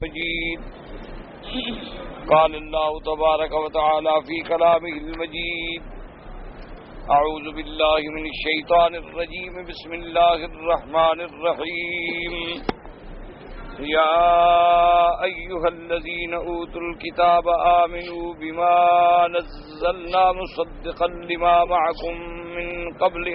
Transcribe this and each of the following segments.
مجيد. قال الله تبارك وتعالى في كلامه المجيد: أعوذ بالله من الشيطان الرجيم. بسم الله الرحمن الرحيم. يا أيها الذين أوتوا الكتاب آمنوا بما نزلنا مصدقا لما معكم من قبل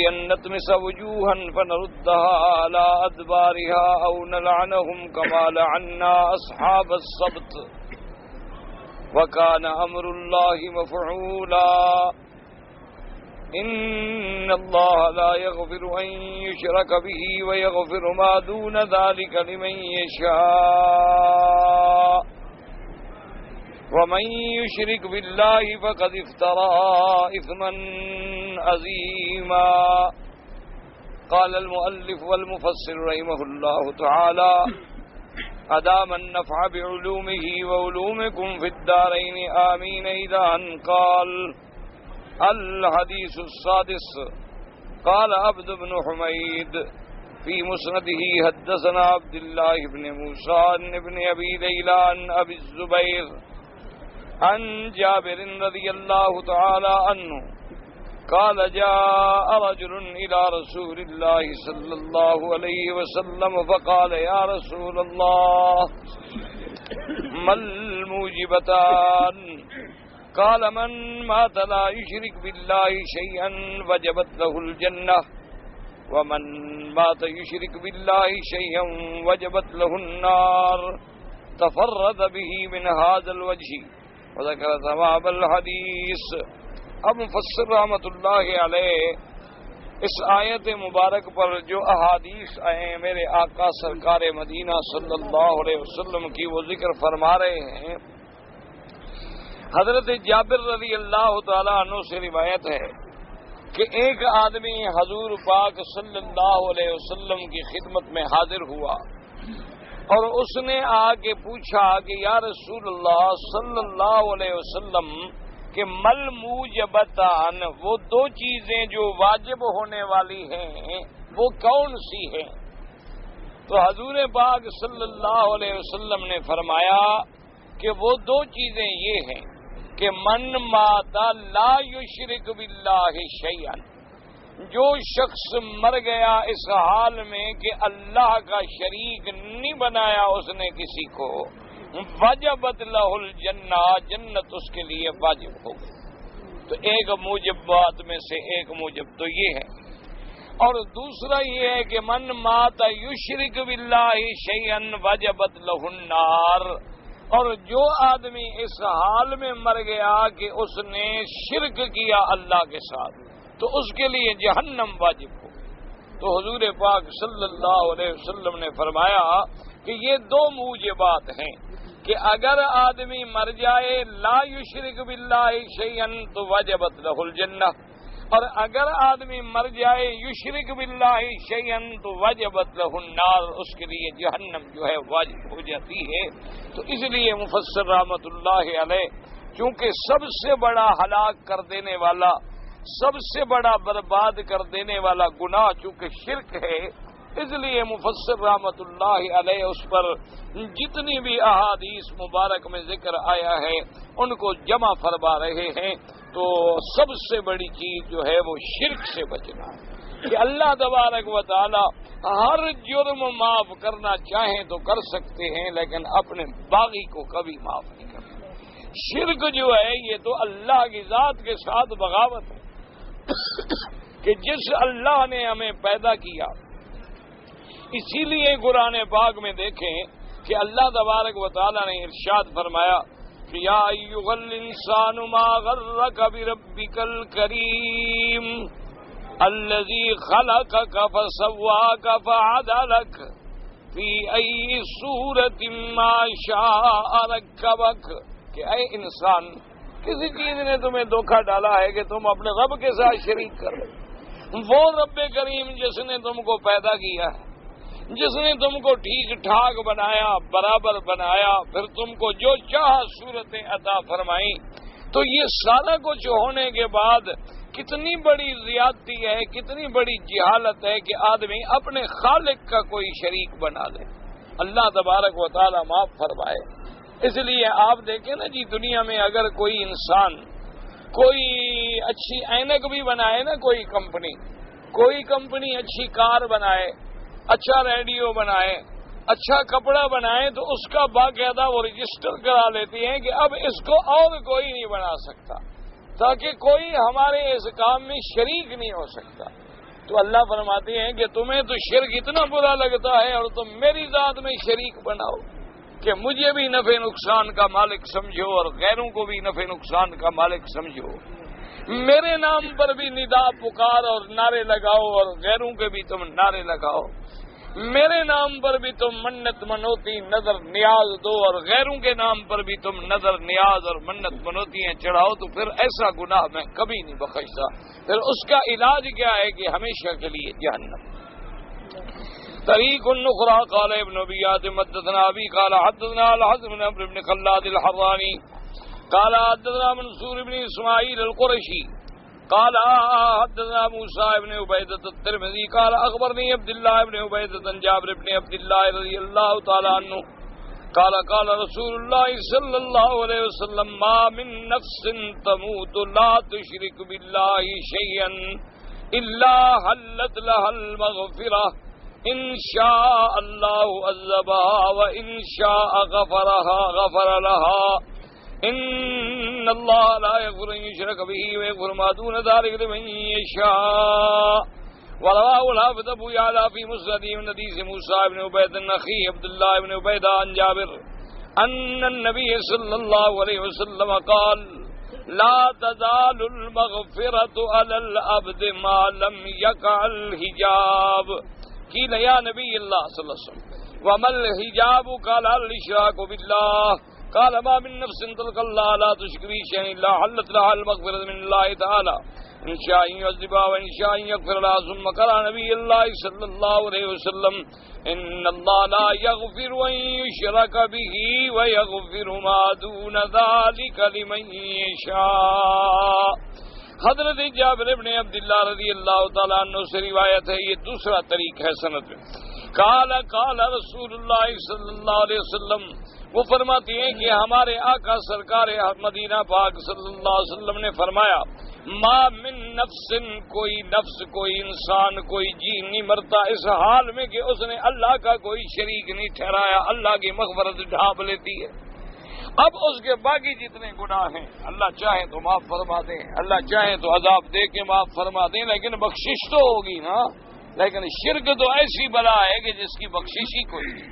أن نطمس وجوها فنردها على أدبارها أو نلعنهم كما لعنا أصحاب السبت وكان أمر الله مفعولا. إن الله لا يغفر أن يشرك به ويغفر ما دون ذلك لمن يشاء ومن يشرك بالله فقد افترى إثما عظيما. قال المؤلف والمفسر رحمه الله تعالى: أدام النفع بعلومه وعلومكم في الدارين آمين. إذا أن قال الحديث السادس: قال عبد بن حميد في مسنده: حدثنا عبد الله بن موسى بن أبي ليلى عن أبي الزبير عن جابر رضي الله تعالى عنه قال: جاء رجل إلى رسول الله صلى الله عليه وسلم فقال: يا رسول الله، ما الموجبتان؟ قال: من مات لا يشرك بالله شيئا وجبت له الجنة، ومن مات يشرك بالله شيئا وجبت له النار. تفرد به من هذا الوجه وذکر ثواب الحدیث. اب مفسر رحمۃ اللہ علیہ اس آیت مبارک پر جو احادیث آئے میرے آقا سرکار مدینہ صلی اللہ علیہ وسلم کی وہ ذکر فرما رہے ہیں. حضرت جابر رضی اللہ تعالیٰ عنہ سے روایت ہے کہ ایک آدمی حضور پاک صلی اللہ علیہ وسلم کی خدمت میں حاضر ہوا اور اس نے آ کے پوچھا کہ یا رسول اللہ صلی اللہ علیہ وسلم کہ مل موجبتان، وہ دو چیزیں جو واجب ہونے والی ہیں وہ کون سی ہیں؟ تو حضور پاک صلی اللہ علیہ وسلم نے فرمایا کہ وہ دو چیزیں یہ ہیں کہ من مات لا یشرک باللہ شیئا، جو شخص مر گیا اس حال میں کہ اللہ کا شریک نہیں بنایا اس نے کسی کو، وجبت لہ الجنہ، جنت اس کے لیے واجب ہو گئی. تو ایک موجبات میں سے ایک موجب تو یہ ہے. اور دوسرا یہ ہے کہ من مات یشرک باللہ شیئا وجبت لہ النار، اور جو آدمی اس حال میں مر گیا کہ اس نے شرک کیا اللہ کے ساتھ تو اس کے لیے جہنم واجب ہو. تو حضور پاک صلی اللہ علیہ وسلم نے فرمایا کہ یہ دو موجبات ہیں کہ اگر آدمی مر جائے لا یشرک باللہ شیئا تو وجبت لہ الجنہ، اور اگر آدمی مر جائے یشرک باللہ شیئا تو وجبت لہ النار، اس کے لیے جہنم جو ہے واجب ہو جاتی ہے. تو اس لیے مفسر رحمۃ اللہ علیہ چونکہ سب سے بڑا ہلاک کر دینے والا، سب سے بڑا برباد کر دینے والا گناہ چونکہ شرک ہے، اس لیے مفسر رحمۃ اللہ علیہ اس پر جتنی بھی احادیث مبارک میں ذکر آیا ہے ان کو جمع فرما رہے ہیں. تو سب سے بڑی چیز جو ہے وہ شرک سے بچنا ہے کہ اللہ تبارک و تعالی ہر جرم معاف کرنا چاہیں تو کر سکتے ہیں لیکن اپنے باغی کو کبھی معاف نہیں کرتے. شرک جو ہے یہ تو اللہ کی ذات کے ساتھ بغاوت ہے کہ جس اللہ نے ہمیں پیدا کیا. اسی لیے قرآن پاک میں دیکھیں کہ اللہ تبارک و تعالی نے ارشاد فرمایا کہ یا ایھا الانسان ما غرک بربک الکریم الذی خلقک فسواک فعدلک فی ای صورت ما شاء رکبک. کہ اے انسان، کسی چیز نے تمہیں دھوکہ ڈالا ہے کہ تم اپنے رب کے ساتھ شریک کر رہے. وہ رب کریم جس نے تم کو پیدا کیا ہے، جس نے تم کو ٹھیک ٹھاک بنایا، برابر بنایا، پھر تم کو جو چاہا صورتیں عطا فرمائی، تو یہ سارا کچھ ہونے کے بعد کتنی بڑی زیادتی ہے، کتنی بڑی جہالت ہے کہ آدمی اپنے خالق کا کوئی شریک بنا لے۔ اللہ تبارک و تعالی معاف فرمائے۔ اس لیے آپ دیکھیں نا جی، دنیا میں اگر کوئی انسان کوئی اچھی اینک بھی بنائے نا، کوئی کمپنی اچھی کار بنائے، اچھا ریڈیو بنائے، اچھا کپڑا بنائے، تو اس کا باقاعدہ وہ رجسٹر کرا لیتی ہیں کہ اب اس کو اور کوئی نہیں بنا سکتا، تاکہ کوئی ہمارے اس کام میں شریک نہیں ہو سکتا۔ تو اللہ فرماتے ہیں کہ تمہیں تو شرک اتنا برا لگتا ہے اور تم میری ذات میں شریک بناؤ کہ مجھے بھی نفع نقصان کا مالک سمجھو اور غیروں کو بھی نفع نقصان کا مالک سمجھو، میرے نام پر بھی ندا پکار اور نعرے لگاؤ اور غیروں کے بھی تم نعرے لگاؤ، میرے نام پر بھی تم منت منوتی نظر نیاز دو اور غیروں کے نام پر بھی تم نظر نیاز اور منت منوتیاں چڑھاؤ، تو پھر ایسا گناہ میں کبھی نہیں بخشتا۔ پھر اس کا علاج کیا ہے کہ ہمیشہ کے لیے جہنم۔ طریق النخرى قال ابن ابي حاتم حدثنا ابي قال حدثنا الحسن بن عمرو بن خلاد الحراني قال حدثنا منصور بن اسماعيل القرشي قال حدثنا موسى بن عبيدة الترمذي قال اخبرني عبد الله بن عبيدة عن جابر بن عبد الله رضي الله تعالى عنه قال قال رسول الله صلى الله عليه وسلم ما من نفس تموت لا تشرك بالله شيئا الا حلت لها المغفرة ان شاء الله عذبها وان شاء غفر لها ان الله لا يغفر ان يشرك به ويغفر ما دون ذلك لمن يشاء۔ ورواه الحافظ ابو يعلى في مسنده من حديث موسى بن عبيد النخعي عبد الله بن عبيدة عن جابر ان النبي صلى الله عليه وسلم قال لا تزال المغفرة على العبد ما لم يقع الحجاب۔ قيل يا نبي الله صلى الله عليه وسلم وما الحجاب؟ قال الاشراك بالله۔ قال ما من نفس تلقى الله لا تشرك به شيئا الا حلت لها المغفرة من الله تعالى ان شاء يعذبها وان شاء يغفر لها۔ ثم قال نبي الله صلى الله عليه وسلم ان الله لا يغفر ان يشرك به ويغفر ما دون ذلك لمن يشاء۔ حضرت جابر بن عبداللہ رضی اللہ تعالیٰ عنہ سے روایت ہے، یہ دوسرا طریق ہے سند میں۔ قال رسول اللہ صلی اللہ علیہ وسلم، وہ فرماتی ہیں کہ ہمارے آقا سرکار مدینہ پاک صلی اللہ علیہ وسلم نے فرمایا ما من نفس، کوئی نفس، کوئی انسان، کوئی جی نہیں مرتا اس حال میں کہ اس نے اللہ کا کوئی شریک نہیں ٹھہرایا، اللہ کی مغفرت ڈھانپ لیتی ہے۔ اب اس کے باقی جتنے گناہ ہیں اللہ چاہے تو معاف فرما دیں، اللہ چاہے تو عذاب دے کے معاف فرما دیں، لیکن بخشش تو ہوگی نا۔ لیکن شرک تو ایسی بلا ہے کہ جس کی بخشش ہی کوئی نہیں۔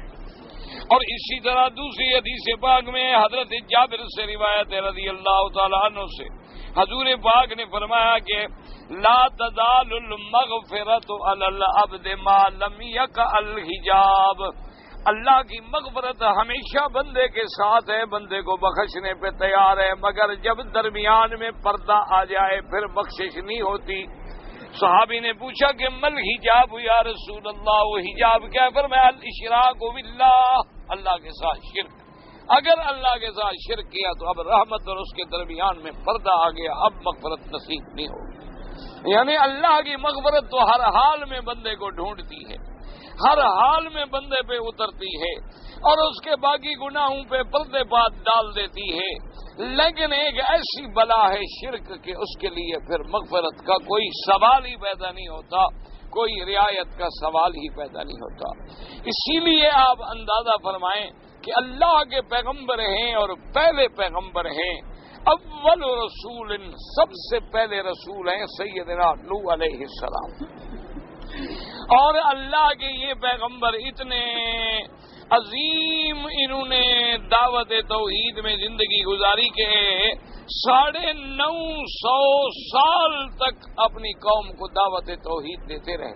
اور اسی طرح دوسری حدیث پاک میں حضرت جابر سے روایت ہے رضی اللہ تعالی عنہ سے، حضور پاک نے فرمایا کہ لا تزال المغفرۃ علی العبد ما لم یقع الحجاب، اللہ کی مغفرت ہمیشہ بندے کے ساتھ ہے، بندے کو بخشنے پہ تیار ہے، مگر جب درمیان میں پردہ آ جائے پھر بخشش نہیں ہوتی۔ صحابی نے پوچھا کہ مل حجاب یا رسول اللہ، وہ حجاب کیا؟ فرمایا الاشراک باللہ، اللہ کے ساتھ شرک۔ اگر اللہ کے ساتھ شرک کیا تو اب رحمت اور اس کے درمیان میں پردہ آ گیا، اب مغفرت نصیب نہیں ہوگی۔ یعنی اللہ کی مغفرت تو ہر حال میں بندے کو ڈھونڈتی ہے، ہر حال میں بندے پہ اترتی ہے اور اس کے باقی گناہوں پہ پردے پات ڈال دیتی ہے، لیکن ایک ایسی بلا ہے شرک کہ اس کے لیے پھر مغفرت کا کوئی سوال ہی پیدا نہیں ہوتا، کوئی رعایت کا سوال ہی پیدا نہیں ہوتا۔ اسی لیے آپ اندازہ فرمائیں کہ اللہ کے پیغمبر ہیں اور پہلے پیغمبر ہیں، اول رسول، سب سے پہلے رسول ہیں سیدنا نوح علیہ السلام، اور اللہ کے یہ پیغمبر اتنے عظیم، انہوں نے دعوت توحید میں زندگی گزاری کے 950 سال تک اپنی قوم کو دعوت توحید دیتے رہے۔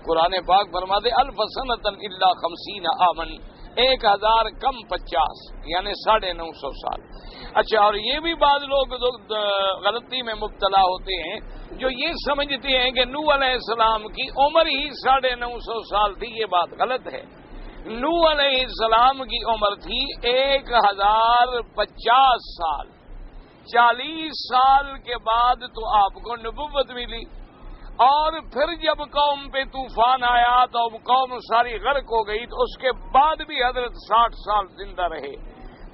قرآن پاک فرماتے الف سنۃ الا 50 عاما، 1000 کم 50، یعنی 950 سال۔ اچھا، اور یہ بھی بعض لوگ غلطی میں مبتلا ہوتے ہیں جو یہ سمجھتے ہیں کہ نوح علیہ السلام کی عمر ہی 950 سال تھی، یہ بات غلط ہے۔ نوح علیہ السلام کی عمر تھی 1050 سال، 40 سال کے بعد تو آپ کو نبوت ملی، اور پھر جب قوم پہ طوفان آیا تو قوم ساری غرق ہو گئی، تو اس کے بعد بھی حضرت 60 سال زندہ رہے،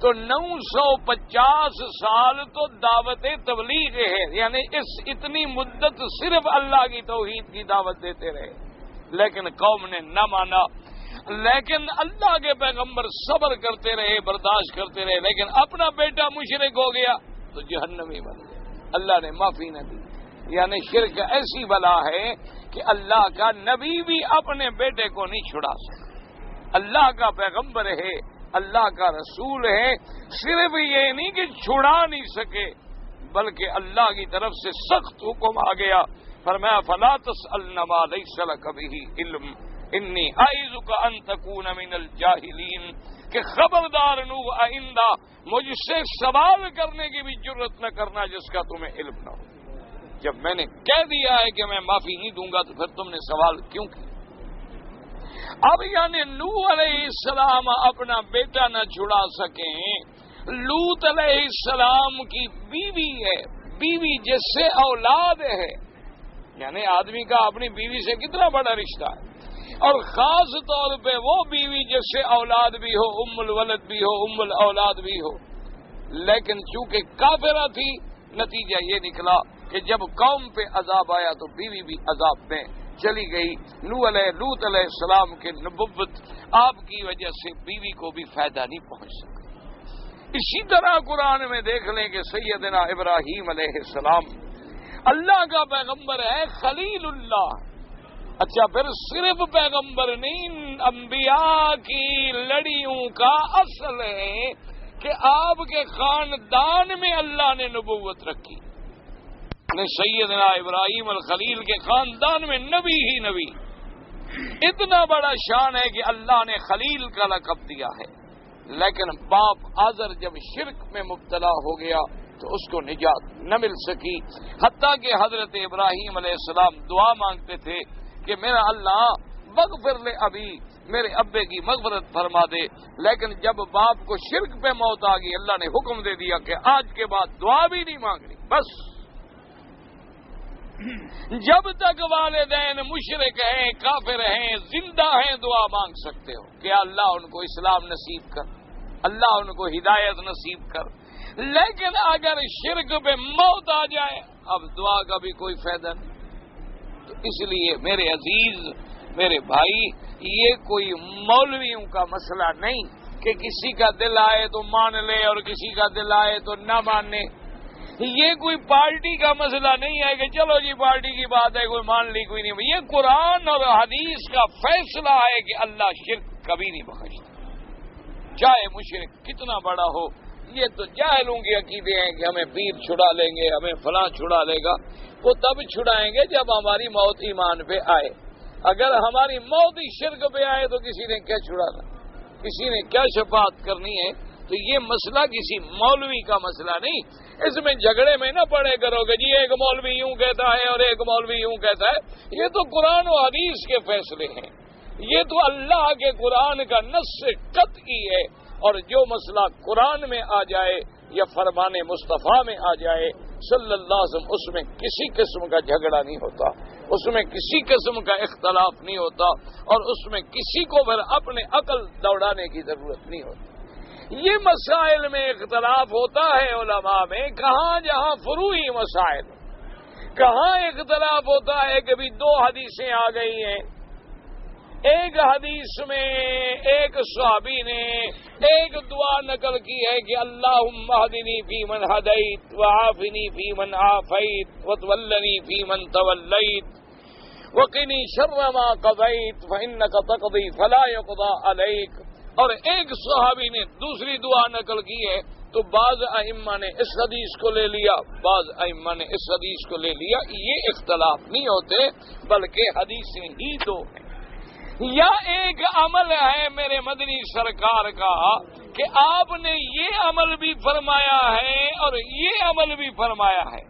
تو 950 سال تو دعوت تبلیغ ہے، یعنی اتنی مدت صرف اللہ کی توحید کی دعوت دیتے رہے، لیکن قوم نے نہ مانا۔ لیکن اللہ کے پیغمبر صبر کرتے رہے، برداشت کرتے رہے، لیکن اپنا بیٹا مشرک ہو گیا تو جہنمی بن گیا، اللہ نے معافی نہ دی۔ یعنی شرک ایسی بلا ہے کہ اللہ کا نبی بھی اپنے بیٹے کو نہیں چھڑا سکتا، اللہ کا پیغمبر ہے، اللہ کا رسول ہے، صرف یہ نہیں کہ چھڑا نہیں سکے بلکہ اللہ کی طرف سے سخت حکم آ گیا، فرمایا فلا تسألن ما لیس لک بہ علم انی اعظک ان تکون من الجاہلین، کہ خبردار نوح آئندہ مجھ سے سوال کرنے کی بھی جرت نہ کرنا جس کا تمہیں علم نہ ہو۔ جب میں نے کہہ دیا ہے کہ میں معافی نہیں دوں گا تو پھر تم نے سوال کیوں کیا؟ اب یعنی نوح علیہ السلام اپنا بیٹا نہ چھڑا سکیں، لوط علیہ السلام کی بیوی ہے، بیوی جس سے اولاد ہے، یعنی آدمی کا اپنی بیوی سے کتنا بڑا رشتہ ہے، اور خاص طور پہ وہ بیوی جس سے اولاد بھی ہو، ام الولد بھی ہو، ام الاولاد بھی ہو، لیکن چونکہ کافرہ تھی، نتیجہ یہ نکلا کہ جب قوم پہ عذاب آیا تو بیوی بھی عذاب میں چلی گئی۔ لوط علیہ السلام کے نبوت آپ کی وجہ سے بیوی کو بھی فائدہ نہیں پہنچ سکا۔ اسی طرح قرآن میں دیکھ لیں کہ سیدنا ابراہیم علیہ السلام اللہ کا پیغمبر ہے، خلیل اللہ۔ اچھا، پھر صرف پیغمبر نہیں، انبیاء کی لڑیوں کا اصل ہے کہ آپ کے خاندان میں اللہ نے نبوت رکھی، سیدنا ابراہیم الخلیل کے خاندان میں نبی ہی نبی۔ اتنا بڑا شان ہے کہ اللہ نے خلیل کا لقب دیا ہے، لیکن باپ آزر جب شرک میں مبتلا ہو گیا تو اس کو نجات نہ مل سکی، حتیٰ کہ حضرت ابراہیم علیہ السلام دعا مانگتے تھے کہ میرا اللہ مغفر لے ابھی، میرے ابے کی مغفرت فرما دے، لیکن جب باپ کو شرک پہ موت آ گئی اللہ نے حکم دے دیا کہ آج کے بعد دعا بھی نہیں مانگنی، بس جب تک والدین مشرک ہیں، کافر ہیں، زندہ ہیں دعا مانگ سکتے ہو کہ اللہ ان کو اسلام نصیب کر، اللہ ان کو ہدایت نصیب کر، لیکن اگر شرک پہ موت آ جائے اب دعا کا بھی کوئی فائدہ نہیں۔ تو اس لیے میرے عزیز، میرے بھائی، یہ کوئی مولویوں کا مسئلہ نہیں کہ کسی کا دل آئے تو مان لے اور کسی کا دل آئے تو نہ مانے، یہ کوئی پارٹی کا مسئلہ نہیں ہے کہ چلو جی پارٹی کی بات ہے کوئی مان لی کوئی نہیں، یہ قرآن اور حدیث کا فیصلہ ہے کہ اللہ شرک کبھی نہیں بخشتا، چاہے مشرک کتنا بڑا ہو۔ یہ تو جاہلوں کے عقیدے ہیں کہ ہمیں پیر چھڑا لیں گے، ہمیں فلاں چھڑا لے گا، وہ تب چھڑائیں گے جب ہماری موت ایمان پہ آئے، اگر ہماری موت ہی شرک پہ آئے تو کسی نے کیا چھڑانا، کسی نے کیا شفاعت کرنی ہے۔ تو یہ مسئلہ کسی مولوی کا مسئلہ نہیں، اس میں جھگڑے میں نہ پڑے کرو گے جی ایک مولوی یوں کہتا ہے اور ایک مولوی یوں کہتا ہے، یہ تو قرآن و حدیث کے فیصلے ہیں، یہ تو اللہ کے قرآن کا نص قطعی ہے، اور جو مسئلہ قرآن میں آ جائے یا فرمان مصطفیٰ میں آ جائے صلی اللہ علیہ وسلم، اس میں کسی قسم کا جھگڑا نہیں ہوتا، اس میں کسی قسم کا اختلاف نہیں ہوتا، اور اس میں کسی کو پھر اپنے عقل دوڑانے کی ضرورت نہیں ہوتی۔ یہ مسائل میں اختلاف ہوتا ہے علماء میں، کہاں جہاں فروعی مسائل، کہاں اختلاف ہوتا ہے کہ بھی دو حدیثیں آ گئی ہیں، ایک حدیث میں ایک صحابی نے ایک دعا نقل کی ہے کہ اللہم اہدنی فی من ہدیت وعافنی فی من عافیت وتولنی فی من تولیت وقنی شر ما قضیت فانک تقضی فلا یقضی علیک، اور ایک صحابی نے دوسری دعا نقل کی ہے، تو بعض ائمہ نے اس حدیث کو لے لیا، بعض ائمہ نے اس حدیث کو لے لیا، یہ اختلاف نہیں ہوتے بلکہ حدیثیں ہی دو ہیں۔ یا ایک عمل ہے میرے مدنی سرکار کا کہ آپ نے یہ عمل بھی فرمایا ہے اور یہ عمل بھی فرمایا ہے،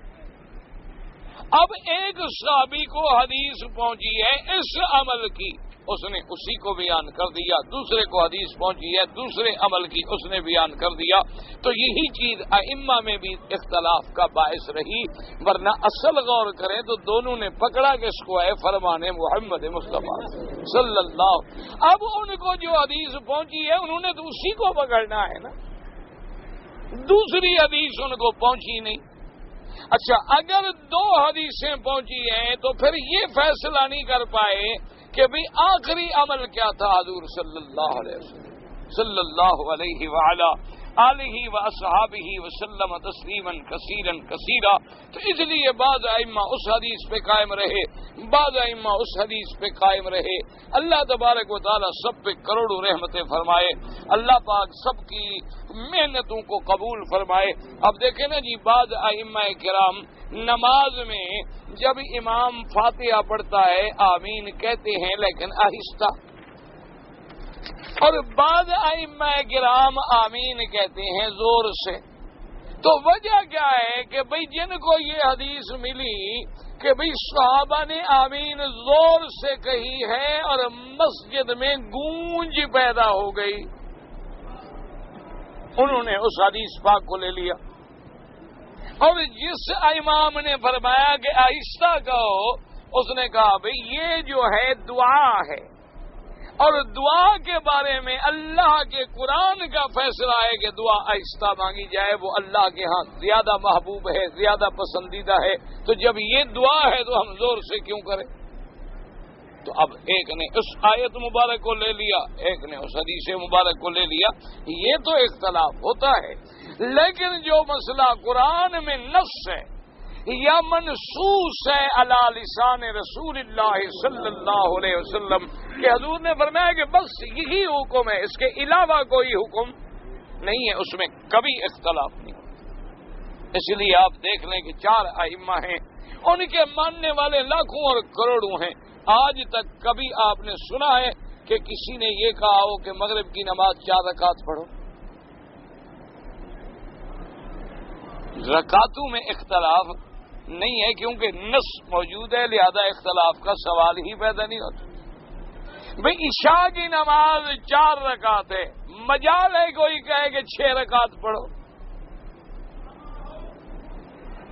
اب ایک صحابی کو حدیث پہنچی ہے اس عمل کی، اس نے اسی کو بیان کر دیا، دوسرے کو حدیث پہنچی ہے دوسرے عمل کی اس نے بیان کر دیا، تو یہی چیز ائمہ میں بھی اختلاف کا باعث رہی، ورنہ اصل غور کریں تو دونوں نے پکڑا کس کو ہے؟ فرمان محمد مصطفیٰ صلی اللہ۔ اب ان کو جو حدیث پہنچی ہے انہوں نے تو اسی کو پکڑنا ہے نا، دوسری حدیث ان کو پہنچی نہیں۔ اچھا، اگر دو حدیثیں پہنچی ہیں تو پھر یہ فیصلہ نہیں کر پائے کہ بھئی آخری عمل کیا تھا حضور صلی اللہ علیہ وسلم صلی اللہ علیہ وعلا آلہ واصحابہ وسلم تسلیما کثیرا کثیرا، تو اس لیے بعض ائمہ اس حدیث پہ قائم رہے، بعض ائمہ اس حدیث پہ قائم رہے۔ اللہ تبارک و تعالی سب پہ کروڑوں رحمتیں فرمائے، اللہ پاک سب کی محنتوں کو قبول فرمائے۔ اب دیکھیں نا جی، بعض ائمہ کرام نماز میں جب امام فاتحہ پڑھتا ہے آمین کہتے ہیں لیکن آہستہ، اور بعض ائمہ کرام آمین کہتے ہیں زور سے۔ تو وجہ کیا ہے کہ بھئی جن کو یہ حدیث ملی کہ بھئی صحابہ نے آمین زور سے کہی ہے اور مسجد میں گونج پیدا ہو گئی، انہوں نے اس حدیث پاک کو لے لیا، اور جس امام نے فرمایا کہ آہستہ کہو اس نے کہا بھئی یہ جو ہے دعا ہے، اور دعا کے بارے میں اللہ کے قرآن کا فیصلہ ہے کہ دعا آہستہ مانگی جائے، وہ اللہ کے ہاں زیادہ محبوب ہے، زیادہ پسندیدہ ہے، تو جب یہ دعا ہے تو ہم زور سے کیوں کریں؟ تو اب ایک نے اس آیت مبارک کو لے لیا، ایک نے اس حدیث مبارک کو لے لیا، یہ تو اختلاف ہوتا ہے، لیکن جو مسئلہ قرآن میں نص ہے یا منصوص ہے علی لسان رسول اللہ صلی اللہ علیہ وسلم کہ حضور نے فرمایا کہ بس یہی حکم ہے، اس کے علاوہ کوئی حکم نہیں ہے، اس میں کبھی اختلاف نہیں ہوتا۔ اس لیے آپ دیکھ لیں کہ 4 ائمہ ہیں، ان کے ماننے والے لاکھوں اور کروڑوں ہیں، آج تک کبھی آپ نے سنا ہے کہ کسی نے یہ کہا ہو کہ مغرب کی نماز 4 رکعت پڑھو؟ رکعتوں میں اختلاف نہیں ہے کیونکہ نص موجود ہے، لہذا اختلاف کا سوال ہی پیدا نہیں ہوتا۔ بھئی عشاء کی نماز 4 رکعت ہے، مجال ہے کوئی کہے کہ 6 رکعت پڑھو؟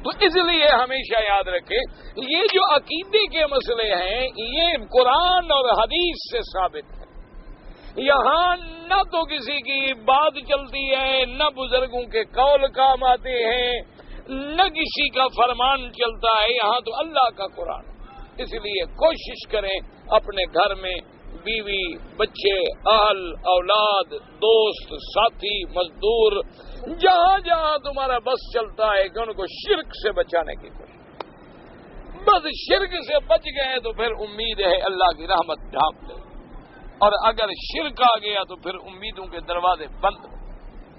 تو اس لیے ہمیشہ یاد رکھیں یہ جو عقیدے کے مسئلے ہیں یہ قرآن اور حدیث سے ثابت ہے، یہاں نہ تو کسی کی بات چلتی ہے، نہ بزرگوں کے قول کام آتے ہیں، نہ کسی کا فرمان چلتا ہے، یہاں تو اللہ کا قرآن۔ اس لیے کوشش کریں اپنے گھر میں بیوی، بچے، اہل، اولاد، دوست، ساتھی، مزدور، جہاں جہاں تمہارا بس چلتا ہے کہ ان کو شرک سے بچانے کی کوشش۔ بس شرک سے بچ گئے تو پھر امید ہے اللہ کی رحمت ڈھانپ لے، اور اگر شرک آ گیا تو پھر امیدوں کے دروازے بند ہو،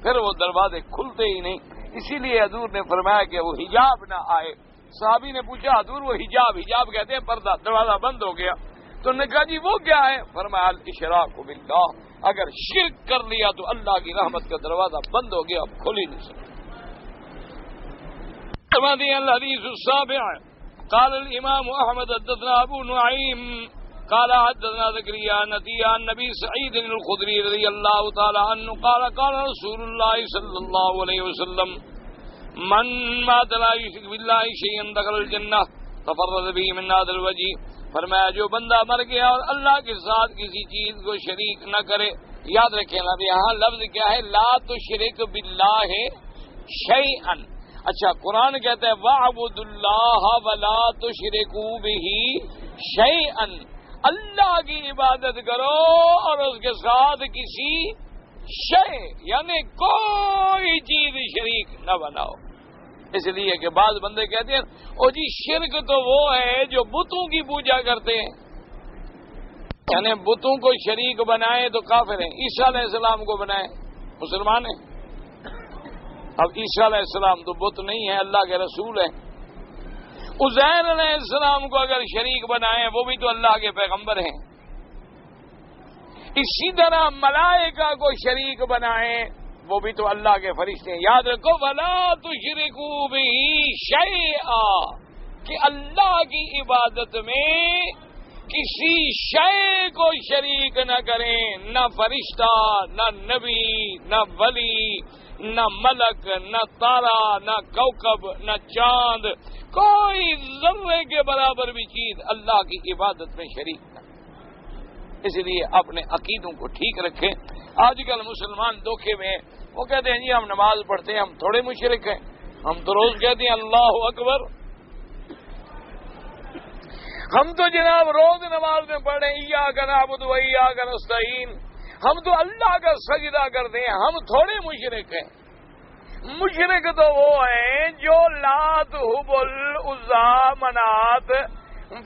پھر وہ دروازے کھلتے ہی نہیں۔ اسی لیے حضور نے فرمایا کہ وہ حجاب نہ آئے۔ صحابی نے پوچھا حضور وہ حجاب کہتے ہیں پردہ، دروازہ بند ہو گیا، تو نے کہا جی وہ کیا ہے؟ فرمایا الاشراک باللہ، اگر شرک کر لیا تو اللہ کی رحمت کا دروازہ بند ہو گیا، اب کھل ہی نہیں سکتا۔ الحدیث السابع قال الامام احمد حدثنا ابو نعیم قال حدثنا زكريا عن نبي سعيد الخدري رضي الله تعالى عنه قال قال رسول الله صلى الله عليه وسلم من مات لا يشرك بالله شيئا دخل الجنة تفرد به من هذا الوجه۔ فرمایا جو بندہ مر گیا اور اللہ کے ساتھ کسی چیز کو شریک نہ کرے، یاد رکھیں نا یہاں لفظ کیا ہے؟ لا تشرک باللہ شیئا۔ اچھا قرآن کہتا ہے وَاعْبُدُوا اللَّهَ وَلَا تُشْرِكُوا بِهِ شَيْئًا، اللہ کی عبادت کرو اور اس کے ساتھ کسی شے یعنی کوئی چیز شریک نہ بناؤ۔ اس لیے کہ بعض بندے کہتے ہیں او جی شرک تو وہ ہے جو بتوں کی پوجا کرتے ہیں، یعنی بتوں کو شریک بنائے تو کافر ہیں۔ عیسیٰ علیہ السلام کو بنائے مسلمان ہیں۔ اب عیسیٰ علیہ السلام تو بت نہیں ہے، اللہ کے رسول ہیں۔ عزیر علیہ السلام کو اگر شریک بنائیں وہ بھی تو اللہ کے پیغمبر ہیں۔ اسی طرح ملائکہ کو شریک بنائیں وہ بھی تو اللہ کے فرشتے ہیں۔ یاد رکھو وَلَا تُشْرِكُوا بِهِ شَيْئًا، کہ اللہ کی عبادت میں کسی شے کو شریک نہ کریں، نہ فرشتہ، نہ نبی، نہ ولی، نہ ملک، نہ تارا، نہ کوکب، نہ چاند، کوئی ذرے کے برابر بھی چیز اللہ کی عبادت میں شریک نہ۔ اس لیے اپنے عقیدوں کو ٹھیک رکھیں۔ آج کل مسلمان دھوکے میں ہیں، وہ کہتے ہیں جی ہم نماز پڑھتے ہیں، ہم تھوڑے مشرک ہیں، ہم تو روز کہتے ہیں اللہ اکبر، ہم تو جناب روز نماز میں پڑھیں ایاک نعبد و ایاک نستعین، ہم تو اللہ کا سجدہ کرتے ہیں، ہم تھوڑے مشرک ہیں۔ مشرک تو وہ ہیں جو لات، حبل، عزا، منات،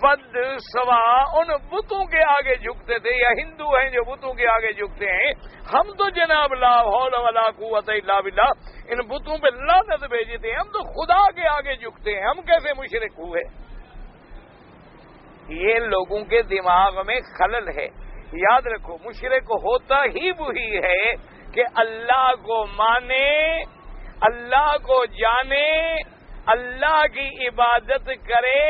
ود، سوا ان بتوں کے آگے جھکتے تھے، یا ہندو ہیں جو بتوں کے آگے جھکتے ہیں۔ ہم تو جناب لا حول ولا قوت الا باللہ ان بتوں پہ لعنت بھیجتے ہیں، ہم تو خدا کے آگے جھکتے ہیں، ہم کیسے مشرک ہوئے؟ یہ لوگوں کے دماغ میں خلل ہے۔ یاد رکھو، مشرک ہوتا ہی وہی ہے کہ اللہ کو مانے، اللہ کو جانے، اللہ کی عبادت کرے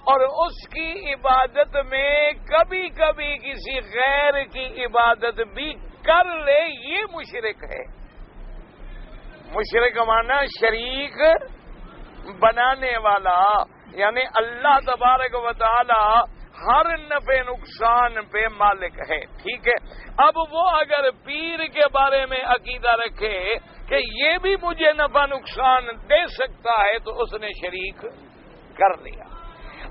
اور اس کی عبادت میں کبھی کبھی کسی غیر کی عبادت بھی کر لے، یہ مشرک ہے۔ مشرک مانا شریک بنانے والا، یعنی اللہ تبارک و تعالی ہر نفع نقصان پہ مالک ہے، ٹھیک ہے۔ اب وہ اگر پیر کے بارے میں عقیدہ رکھے کہ یہ بھی مجھے نفع نقصان دے سکتا ہے تو اس نے شریک کر لیا۔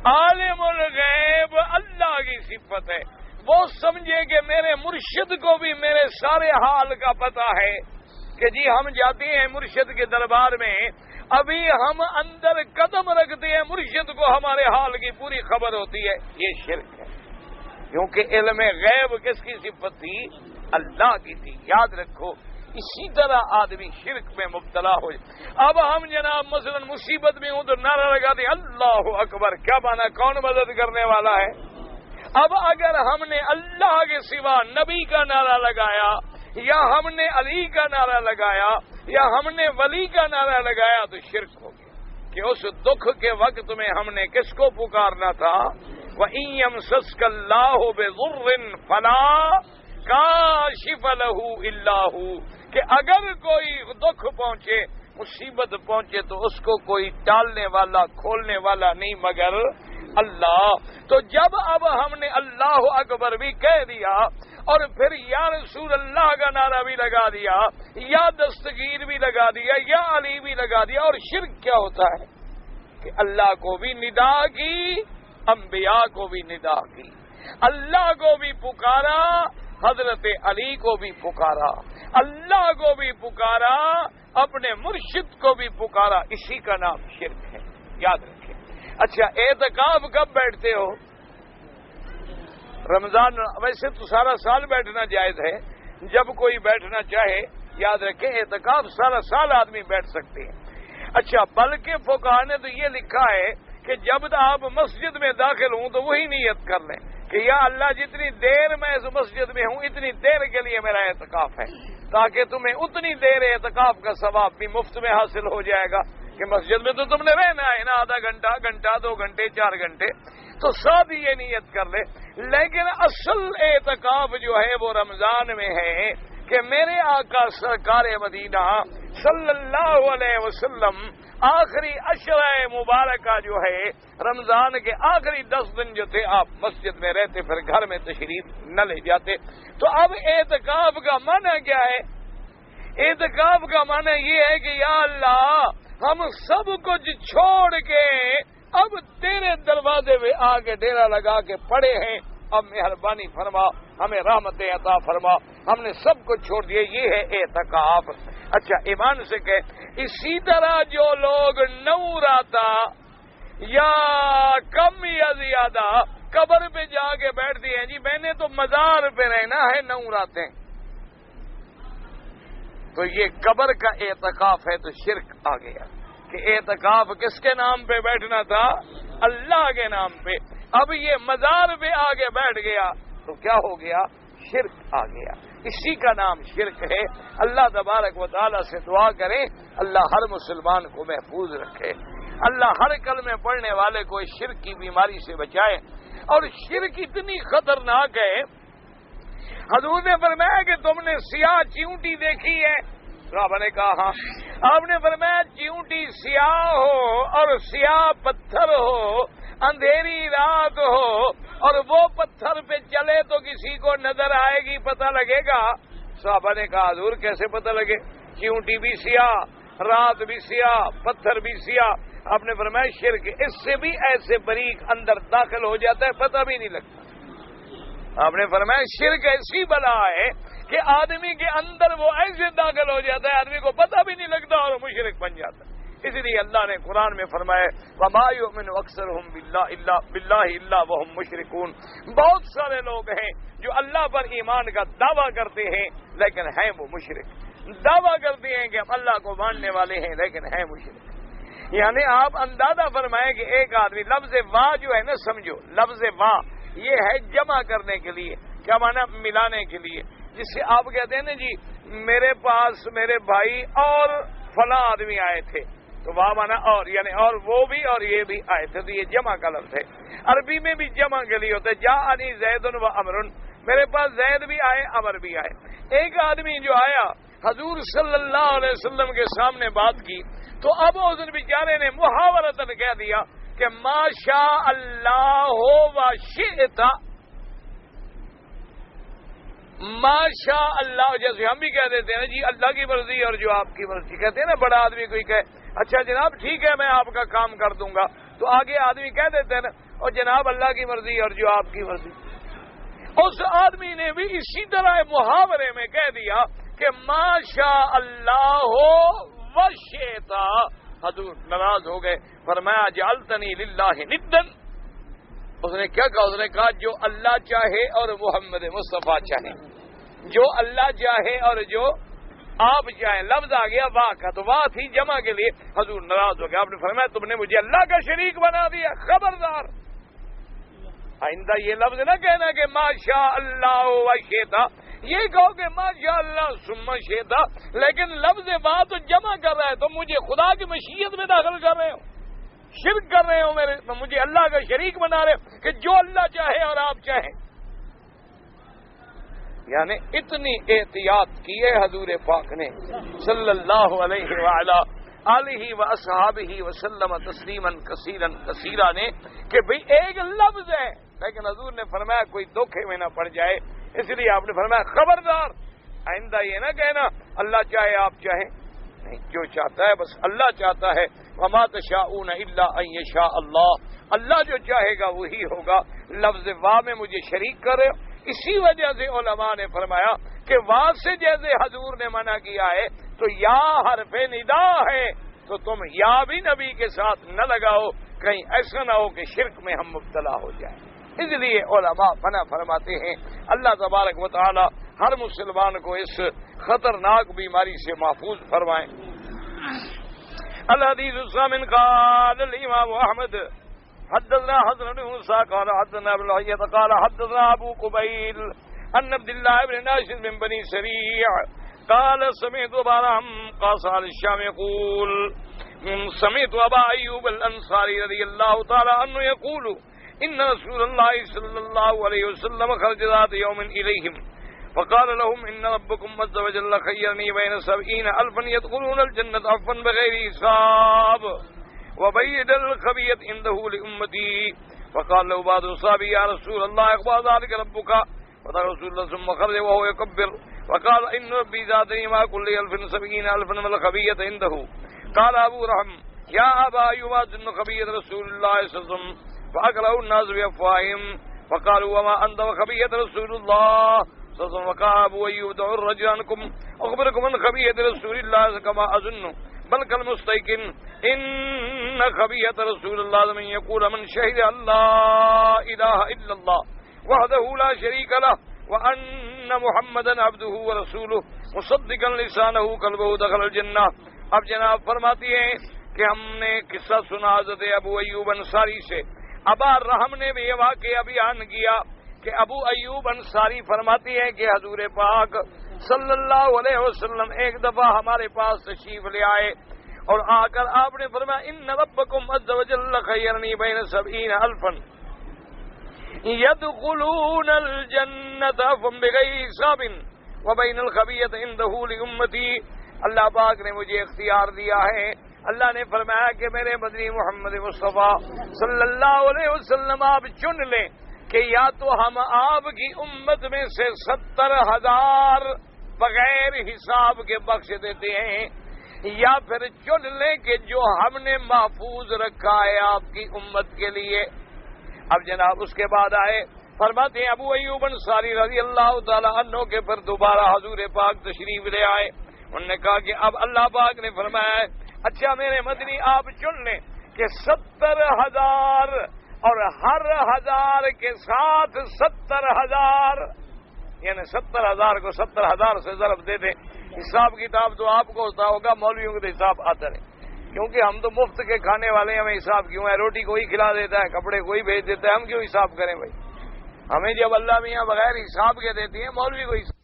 عالم الغیب اللہ کی صفت ہے، وہ سمجھے کہ میرے مرشد کو بھی میرے سارے حال کا پتہ ہے، کہ جی ہم جاتے ہیں مرشد کے دربار میں، ابھی ہم اندر قدم رکھتے ہیں مرشد کو ہمارے حال کی پوری خبر ہوتی ہے، یہ شرک ہے، کیونکہ علم غیب کس کی صفت تھی؟ اللہ کی تھی۔ یاد رکھو، اسی طرح آدمی شرک میں مبتلا ہو جائے۔ اب ہم جناب مثلا مصیبت میں ہوں تو نعرہ لگاتے ہیں اللہ اکبر، کیا مانا؟ کون مدد کرنے والا ہے؟ اب اگر ہم نے اللہ کے سوا نبی کا نعرہ لگایا، یا ہم نے علی کا نعرہ لگایا، یا ہم نے ولی کا نعرہ لگایا تو شرک ہو گیا، کہ اس دکھ کے وقت میں ہم نے کس کو پکارنا تھا؟ وَإِن يَمْسَسْكَ اللَّهُ بِضُرٍّ فَلَا كَاشِفَ لَهُ إِلَّا هُوَ، کہ اگر کوئی دکھ پہنچے، مصیبت پہنچے تو اس کو کوئی ٹالنے والا، کھولنے والا نہیں مگر اللہ۔ تو جب اب ہم نے اللہ اکبر بھی کہہ دیا اور پھر یا رسول اللہ کا نعرہ بھی لگا دیا، یا دستگیر بھی لگا دیا، یا علی بھی لگا دیا، اور شرک کیا ہوتا ہے کہ اللہ کو بھی ندا کی، انبیاء کو بھی ندا کی، اللہ کو بھی پکارا، حضرت علی کو بھی پکارا، اللہ کو بھی پکارا، اپنے مرشد کو بھی پکارا، اسی کا نام شرک ہے، یاد رکھیں۔ اچھا، اعتکاف کب بیٹھتے ہو؟ رمضان، ویسے تو سارا سال بیٹھنا جائز ہے، جب کوئی بیٹھنا چاہے، یاد رکھیں اعتکاف سارا سال آدمی بیٹھ سکتے ہیں۔ اچھا، بلکہ فقہاء نے تو یہ لکھا ہے کہ جب آپ مسجد میں داخل ہوں تو وہی نیت کر لیں کہ یا اللہ جتنی دیر میں اس مسجد میں ہوں اتنی دیر کے لیے میرا اعتکاف ہے، تاکہ تمہیں اتنی دیر اعتکاف کا ثواب بھی مفت میں حاصل ہو جائے گا، کہ مسجد میں تو تم نے رہنا ہے نا، آدھا گھنٹہ، گھنٹہ، 2 گھنٹے، 4 گھنٹے، تو ساتھ یہ نیت کر لے۔ لیکن اصل اعتکاف جو ہے وہ رمضان میں ہے کہ میرے آقا سرکار مدینہ صلی اللہ علیہ وسلم آخری عشرہ مبارکہ جو ہے رمضان کے آخری 10 دن جو تھے آپ مسجد میں رہتے، پھر گھر میں تشریف نہ لے جاتے۔ تو اب اعتکاف کا معنی کیا ہے؟ اعتکاف کا معنی یہ ہے کہ یا اللہ ہم سب کچھ چھوڑ کے اب تیرے دروازے میں آ کے ڈیرا لگا کے پڑے ہیں، اب مہربانی فرما، ہمیں رحمتیں عطا فرما، ہم نے سب کچھ چھوڑ دیا، یہ ہے اعتکاف۔ اچھا، ایمان سے کہ اسی طرح جو لوگ 9 راتا یا کم یا زیادہ قبر پہ جا کے بیٹھتے ہیں، جی میں نے تو مزار پہ رہنا ہے 9 راتیں، تو یہ قبر کا اعتکاف ہے، تو شرک آ گیا کہ اعتکاف کس کے نام پہ بیٹھنا تھا؟ اللہ کے نام پہ۔ اب یہ مزار پہ آگے بیٹھ گیا تو کیا ہو گیا؟ شرک آ گیا، اسی کا نام شرک ہے۔ اللہ تبارک و تعالیٰ سے دعا کریں اللہ ہر مسلمان کو محفوظ رکھے، اللہ ہر کلمے پڑھنے والے کو اس شرک کی بیماری سے بچائے، اور شرک اتنی خطرناک ہے، حضور نے فرمایا کہ تم نے سیاہ چیونٹی دیکھی ہے؟ صحابہ نے کہا ہاں۔ آپ نے فرمایا چیونٹی سیاہ ہو اور سیاہ پتھر ہو، اندھیری رات ہو اور وہ پتھر پہ چلے تو کسی کو نظر آئے گی، پتہ لگے گا؟ صحابہ نے کہا حضور کیسے پتہ لگے؟ چیونٹی بھی سیاہ، رات بھی سیاہ، پتھر بھی سیاہ۔ آپ نے فرمایا شرک اس سے بھی ایسے باریک اندر داخل ہو جاتا ہے، پتہ بھی نہیں لگتا۔ آپ نے فرمایا شرک ایسی بلا ہے کہ آدمی کے اندر وہ ایسے داخل ہو جاتا ہے آدمی کو پتہ بھی نہیں لگتا اور مشرک بن جاتا ہے۔ اس لیے اللہ نے قرآن میں فرمایا وَمَا يُؤْمِنُ أَكْثَرُهُمْ بِاللَّهِ إِلَّا وَهُمْ مُشْرِكُونَ، بہت سارے لوگ ہیں جو اللہ پر ایمان کا دعویٰ کرتے ہیں لیکن ہیں وہ مشرک، دعویٰ کرتے ہیں کہ ہم اللہ کو ماننے والے ہیں لیکن ہیں مشرک۔ یعنی آپ اندازہ فرمائیں کہ ایک آدمی، لفظ وا جو ہے نا، سمجھو لفظ وا یہ ہے جمع کرنے کے لیے، کیا مانا؟ ملانے کے لیے، جس سے آپ کہتے ہیں نا جی میرے پاس میرے بھائی اور فلاں آدمی آئے تھے، تو واہ مانا اور، یعنی اور وہ بھی اور یہ بھی آئے تھے، تو یہ جمع کا لفظ ہے۔ عربی میں بھی جمع کے لیے ہوتا ہے، جاءنی زید و امر، میرے پاس زید بھی آئے امر بھی آئے۔ ایک آدمی جو آیا حضور صلی اللہ علیہ وسلم کے سامنے بات کی تو اب اس بیچارے نے محاورتاً کہہ دیا کہ ما شاء اللہ و شئت، ما شاء اللہ، جیسے ہم بھی کہہ دیتے ہیں جی اللہ کی مرضی اور جو آپ کی مرضی، کہتے ہیں نا بڑا آدمی کوئی کہے اچھا جناب ٹھیک ہے میں آپ کا کام کر دوں گا، تو آگے آدمی کہہ دیتے ہیں نا اور جناب اللہ کی مرضی اور جو آپ کی مرضی۔ اس آدمی نے بھی اسی طرح محاورے میں کہہ دیا کہ ما شاء اللہ و شئت۔ حضور ناراض ہو گئے، فرمایا جعلتنی للہ ندن۔ اس نے کیا کہا؟ اس نے کہا جو اللہ چاہے اور محمد مصطفیٰ چاہے، جو اللہ چاہے اور جو آپ چاہیں۔ لفظ آ گیا واہ کا، تو واہ تھی جمع کے لیے۔ حضور ناراض ہو گیا، آپ نے فرمایا تم نے مجھے اللہ کا شریک بنا دیا، خبردار آئندہ یہ لفظ نہ کہنا کہ ما شاء اللہ و شئت، یہ کہو کہ ما شاء اللہ ثم شئت، لیکن لفظ واہ تو جمع کر رہا ہے، تو مجھے خدا کی مشیت میں داخل کر رہے ہو، شرک کر رہے ہو، مجھے اللہ کا شریک بنا رہے ہو کہ جو اللہ چاہے اور آپ چاہیں۔ یعنی اتنی احتیاط کی ہے حضور پاک نے صلی اللہ علیہ وآلہ آلہ واصحابہ وسلم تسلیما کثیرا کثیرا نے کہ بھئی ایک لفظ ہے، لیکن حضور نے فرمایا کوئی دھوکے میں نہ پڑ جائے، اس لیے آپ نے فرمایا خبردار آئندہ یہ نہ کہنا اللہ چاہے آپ چاہیں، نہیں، جو چاہتا ہے بس اللہ چاہتا ہے۔ وما تشاءون الا ان یشاء اللہ، اللہ جو چاہے گا وہی ہوگا۔ لفظ واہ میں مجھے شریک کرے، اسی وجہ سے علماء نے فرمایا کہ واہ سے جیسے حضور نے منع کیا ہے تو یا حرف ندا ہے، تو تم یا بھی نبی کے ساتھ نہ لگاؤ، کہیں ایسا نہ ہو کہ شرک میں ہم مبتلا ہو جائیں۔ اس لیے علماء منع فرماتے ہیں۔ اللہ تبارک و تعالی ہر مسلمان کو اس خطرناک بیماری سے محفوظ فرمائیں۔ الحدیث الثامن قال الامام احمد حدثنا حضرت موسى قال حدثنا ابن الحية قال حدثنا ابو قبيل ان عبد الله بن ناشد من بني سريع قال سمعت ابا قاصر الشام يقول سمعت ابا ايوب الانصاري رضي الله تعالى عنه يقول ان رسول الله صلى الله عليه وسلم خرج ذات يوم اليهم فقال لهم ان ربكم عز وجل خيرني بين 70,000 يدخلون الجنة عفوا بغير حساب وبيد الخبيث عنده لأمتي. فقال له بعض الصحابة يا رسول الله أخبر ذلك ربك؟ فقال رسول الله ثم خرج وهو يكبر وقال إن ربي زادني مع كل 70,000 من الخبيث عنده. قال أبو رحم يا أبا أيوب أظن خبيث رسول الله صلى الله عليه وسلم فأكره الناس بأفواههم فقالوا وما أنت وخبيث رسول الله صلى الله عليه وسلم. وقال أبو أيوب دعوا الرجل عنكم أخبركم عن خبيث رسول الله كما أظن بل كالمستيقن إن خبيث رسول الله من يقول من شهد أن لا إله إلا الله وحده لا شريك له وأن محمدا عبده ورسوله مصدقا لسانه قلبه دخل الجنة. اب جناب فرماتی ہیں کہ ہم نے قصہ سنا حضرت ابو ایوب انصاری سے، ابا رحم نے بھی یہ واقعہ بیان کیا کہ ابو ایوب انصاری فرماتی ہیں کہ حضور پاک صلی اللہ علیہ وسلم ایک دفعہ ہمارے پاس تشریف لے آئے اور آ کر آپ نے فرمایا ان ربکم عز وجل خیرنی بین 70,000، يدخلون الجنة بغير حساب وبين الخبيث عنده لأمتي. اللہ پاک نے مجھے اختیار دیا ہے. اللہ نے فرمایا کہ میرے مدنی محمد مصطفیٰ صلی اللہ علیہ وسلم آپ چن لیں کہ یا تو ہم آپ کی امت میں سے 70,000 بغیر حساب کے بخش دیتے ہیں، یا پھر چن لیں کہ جو ہم نے محفوظ رکھا ہے آپ کی امت کے لیے. اب جناب اس کے بعد آئے فرماتے ہیں ابو ایوب انصاری رضی اللہ تعالی عنہ کے پھر دوبارہ حضور پاک تشریف لے آئے. انہوں نے کہا کہ اب اللہ پاک نے فرمایا اچھا میرے مدنی آپ چن لیں کہ 70,000 اور ہر 1000 کے ساتھ 70,000، یعنی 70,000 کو 70,000 سے ضرب دے دیں. حساب کتاب تو آپ کو ہوتا ہوگا، مولویوں کو تو حساب آتا نہیں، کیونکہ ہم تو مفت کے کھانے والے ہیں. ہمیں حساب کیوں ہے؟ روٹی کوئی کھلا دیتا ہے، کپڑے کوئی بھیج دیتا ہے، ہم کیوں حساب کریں بھائی؟ ہمیں جب اللہ میاں بغیر حساب کے دیتی ہیں، مولوی کو حساب.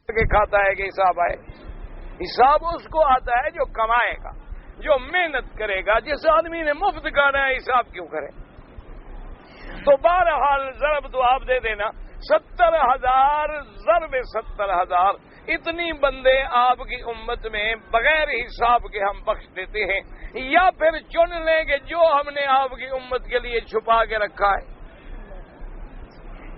کے کھاتا ہے کہ حساب آئے. حساب اس کو آتا ہے جو کمائے گا، جو محنت کرے گا. جس آدمی نے مفت کھانا ہے حساب کیوں کرے؟ تو بہرحال ضرب تو آپ دے دینا 70,000 ضرب 70,000 اتنی بندے آپ کی امت میں بغیر حساب کے ہم بخش دیتے ہیں. یا پھر چن لیں کہ جو ہم نے آپ کی امت کے لیے چھپا کے رکھا ہے.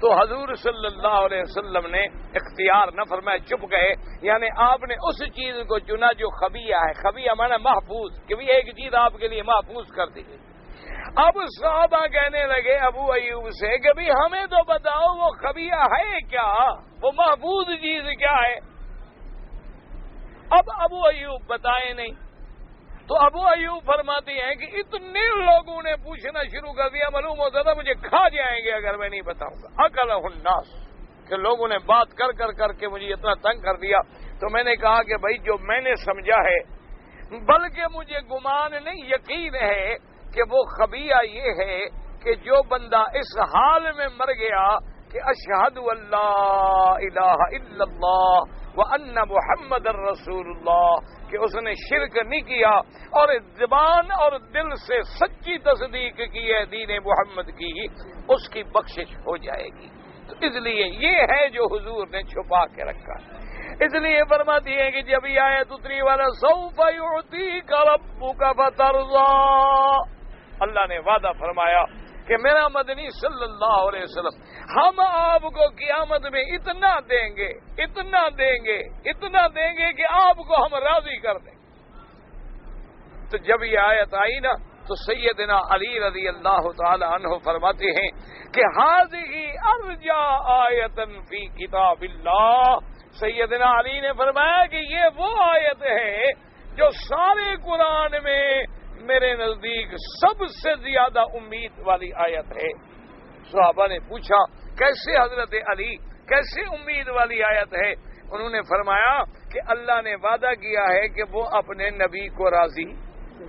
تو حضور صلی اللہ علیہ وسلم نے اختیار نہ فرمایا، چپ گئے. یعنی آپ نے اس چیز کو چنا جو خبیہ ہے. خبیہ مانا محفوظ، کہ بھی ایک چیز آپ کے لیے محفوظ کر دی گئی. اب صحابہ کہنے لگے ابو ایوب سے کہ بھی ہمیں تو بتاؤ وہ خبیہ ہے کیا، وہ محفوظ چیز کیا ہے. اب ابو ایوب بتائے نہیں. تو ابو ایوب فرماتے ہیں کہ اتنے لوگوں نے پوچھنا شروع کر دیا، معلوم ہوتا تھا مجھے کھا جائیں گے اگر میں نہیں بتاؤں گا. اکلہ الناس، کہ لوگوں نے بات کر کے مجھے اتنا تنگ کر دیا. تو میں نے کہا کہ بھائی جو میں نے سمجھا ہے، بلکہ مجھے گمان نہیں یقین ہے کہ وہ خبیہ یہ ہے کہ جو بندہ اس حال میں مر گیا کہ اشہد اللہ الہ الا اللہ وان محمد الرسول اللہ، کہ اس نے شرک نہیں کیا اور زبان اور دل سے سچی تصدیق کی ہے دین محمد کی، اس کی بخشش ہو جائے گی. تو اس لیے یہ ہے جو حضور نے چھپا کے رکھا. اس لیے فرماتی ہے کہ جب یہ آیت اتری والا سوف یعطیک ربک فترضی، اللہ نے وعدہ فرمایا کہ میرا مدنی صلی اللہ علیہ وسلم ہم آپ کو قیامت میں اتنا دیں گے، اتنا دیں گے، اتنا دیں گے کہ آپ کو ہم راضی کر دیں. تو جب یہ آیت آئی نا تو سیدنا علی رضی اللہ تعالی عنہ فرماتے ہیں کہ ہذہ ارجا آیۃ فی کتاب اللہ. سیدنا علی نے فرمایا کہ یہ وہ آیت ہے جو سارے قرآن میں میرے نزدیک سب سے زیادہ امید والی آیت ہے. صحابہ نے پوچھا کیسے حضرت علی، کیسے امید والی آیت ہے؟ انہوں نے فرمایا کہ اللہ نے وعدہ کیا ہے کہ وہ اپنے نبی کو راضی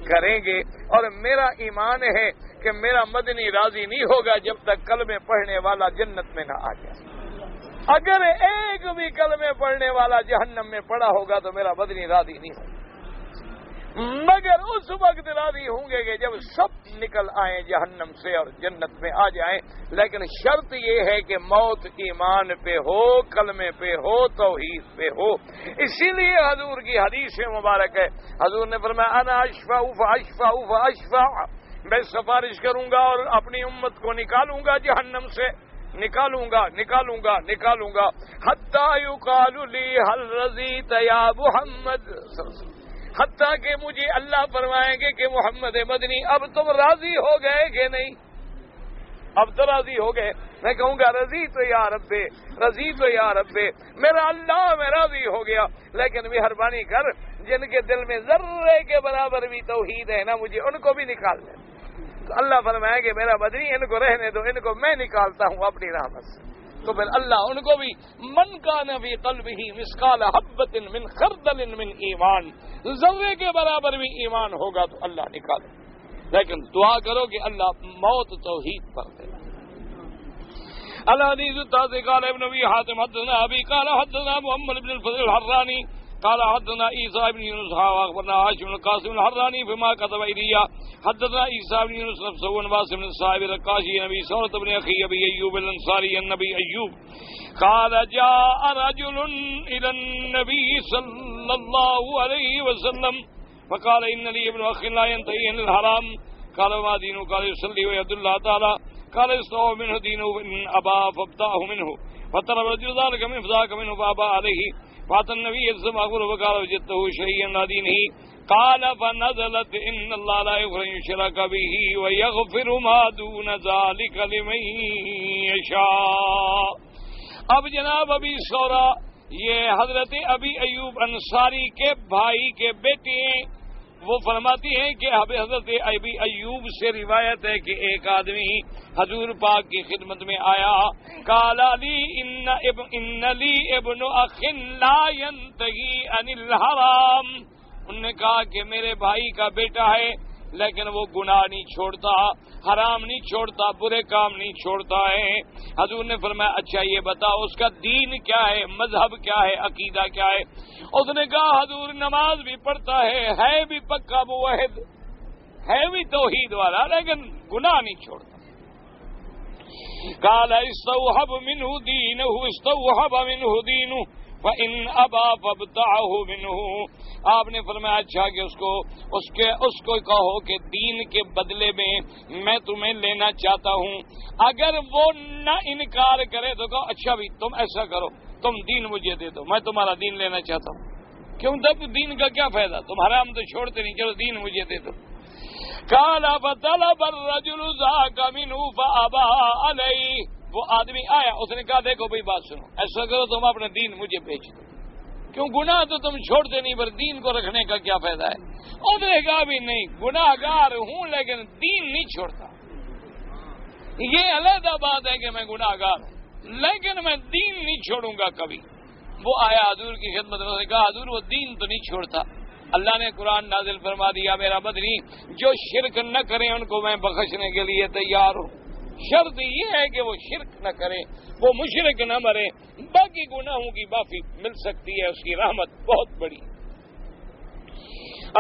کریں گے، اور میرا ایمان ہے کہ میرا مدنی راضی نہیں ہوگا جب تک کلمے پڑھنے والا جنت میں نہ آ جائے۔ اگر ایک بھی کلمے پڑھنے والا جہنم میں پڑا ہوگا تو میرا مدنی راضی نہیں ہوگا، مگر اس وقت راضی ہوں گے کہ جب سب نکل آئیں جہنم سے اور جنت میں آ جائیں۔ لیکن شرط یہ ہے کہ موت ایمان پہ ہو، کلمے پہ ہو، توحید پہ ہو۔ اسی لیے حضور کی حدیث مبارک ہے، حضور نے فرمایا انا اشفع فاشفع فاشفع، میں سفارش کروں گا اور اپنی امت کو نکالوں گا جہنم سے، نکالوں گا حتی یقال لی هل رضیت یا محمد، حتیٰ کہ مجھے اللہ فرمائیں گے کہ محمد مدنی اب تم راضی ہو گئے کہ نہیں؟ اب تو راضی ہو گئے۔ میں کہوں گا رضی تو یا رب، میرا اللہ میں راضی ہو گیا، لیکن مہربانی کر جن کے دل میں ذرے کے برابر بھی توحید ہے نا، مجھے ان کو بھی نکال دے۔ تو اللہ فرمائے کہ میرا بدنی ان کو رہنے دو، ان کو میں نکالتا ہوں اپنی رحمت سے۔ تو پھر اللہ ان کو بھی من کان فی قلبہ مثقال حبۃ من خردل من ایمان، ذرے کے برابر بھی ایمان ہوگا تو اللہ نکالے، لیکن دعا کرو کہ اللہ موت توحید پر دے۔ الحدیث التاسع قال ابن ابی حاتم حدثنا ابی قال حدثنا محمد بن الفضل الحرانی قال حدثنا عيسى بن يونس واخبرنا هاشم بن القاسم الحراني فيما كتب إلي حدثنا عيسى بن يونس نفسه واسم بن صاحب الرقاشي نبي ثورة بن أخي أبي أيوب الأنصاري النبي أيوب قال جاء رجل إلى النبي صلى الله عليه وسلم فقال إن لي ابن أخ لا ينتهي عن الحرام قال وما دينه قال يصلي ويهدي الله تعالى قال استوى منه دينه إن أبى فابتعه منه فطلب رجل ذلك من فذاك منه فأبى عليه فأتى النبي صلى الله عليه وسلم وقال وجدته شيئا عن دينه قال فنزلت إن الله لا يغفر أن يشرك به ويغفر ما دون ذلك لمن يشاء۔ اب جناب ابی ثورہ یہ حضرت ابی ایوب انصاری کے بھائی کے بیٹے ہیں، وہ فرماتی ہیں کہ حضرت ابی ایوب سے روایت ہے کہ ایک آدمی حضور پاک کی خدمت میں آیا، قال لی ان لی ابن اخ لا ينتهي عن الحرام، انہوں نے کہا کہ میرے بھائی کا بیٹا ہے لیکن وہ گناہ نہیں چھوڑتا، حرام نہیں چھوڑتا، برے کام نہیں چھوڑتا ہے۔ حضور نے فرمایا اچھا یہ بتاؤ اس کا دین کیا ہے، مذہب کیا ہے، عقیدہ کیا ہے؟ اس نے کہا حضور نماز بھی پڑھتا ہے بھی پکا موحد، ہے بھی توحید والا، لیکن گناہ نہیں چھوڑتا۔ قال استوحب منه دینه فإن أبى فابتعه منه، آپ نے فرمایا اچھا کہ اس کو کہو کہ دین کے بدلے میں تمہیں لینا چاہتا ہوں، اگر وہ نہ انکار کرے تو کہو اچھا بھی تم ایسا کرو، تم دین مجھے دے دو، میں تمہارا دین لینا چاہتا ہوں۔ کیوں تب دین کا کیا فائدہ، تم حرام تو چھوڑتے نہیں، چلو دین مجھے دے دو۔ قال فطلب الرجل ذاك منه فأبى عليه، وہ آدمی آیا، اس نے کہا دیکھو بھائی بات سنو، ایسا کرو تم اپنا دین مجھے بیچ دو، کیوں گناہ تو تم چھوڑتے نہیں، پر دین کو رکھنے کا کیا فائدہ ہے؟ اس نے کہا بھی نہیں، گناہ گار ہوں لیکن دین نہیں چھوڑتا، یہ علیحدہ بات ہے کہ میں گناہ گار ہوں لیکن میں دین نہیں چھوڑوں گا کبھی۔ وہ آیا حضور کی خدمت میں، اس نے کہا حضور وہ دین تو نہیں چھوڑتا۔ اللہ نے قرآن نازل فرما دیا میرا مدنی جو شرک نہ کریں ان کو میں بخشنے کے لیے تیار ہوں، شرط یہ ہے کہ وہ شرک نہ کریں، وہ مشرک نہ مرے، باقی گناہوں کی معافی مل سکتی ہے، اس کی رحمت بہت بڑی۔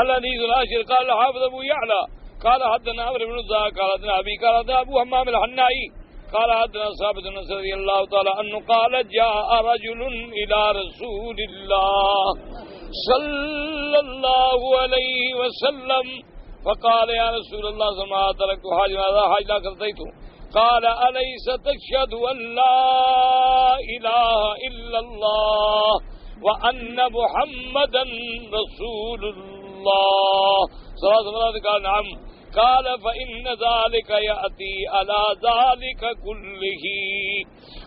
الحدیث العاشر قال حافظ ابو یعلا قال حدثنا عمرو بن الزاق قال حدثنا ابي قال حدثنا ابو حمام الحنائی قال حدثنا ثابت بن انس رضي الله تعالى عنه قال جاء رجل الى رسول الله صلى الله عليه وسلم فقال يا رسول الله ما تركت حاجة قضيت قال أليس تشهد أن لا إله إلا الله وأن محمدا رسول الله صلى الله عليه وسلم؟ قال نعم قال فإن ذلك يأتي على ذلك كله۔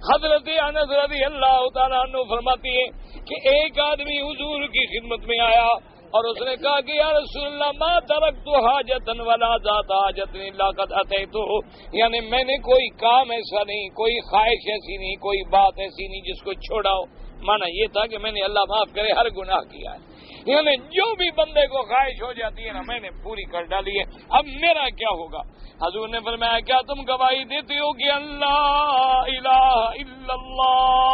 حضرت انس رضی اللہ تعالیٰ عنہ فرماتی ہے کہ ایک آدمی حضور کی خدمت میں آیا، اور اس نے کہا کہ یا رسول اللہ ما ترکت حاجتا ولا ذات حاجت الا قد اتیتہ، یعنی میں نے کوئی کام ایسا نہیں، کوئی خواہش ایسی نہیں، کوئی بات ایسی نہیں جس کو چھوڑا ہو. مانا یہ تھا کہ میں نے اللہ معاف کرے ہر گناہ کیا ہے، یعنی جو بھی بندے کو خواہش ہو جاتی ہے نا میں نے پوری کر ڈالی ہے، اب میرا کیا ہوگا؟ حضور نے فرمایا کیا تم گواہی دیتے ہو کہ اللہ الہ الا اللہ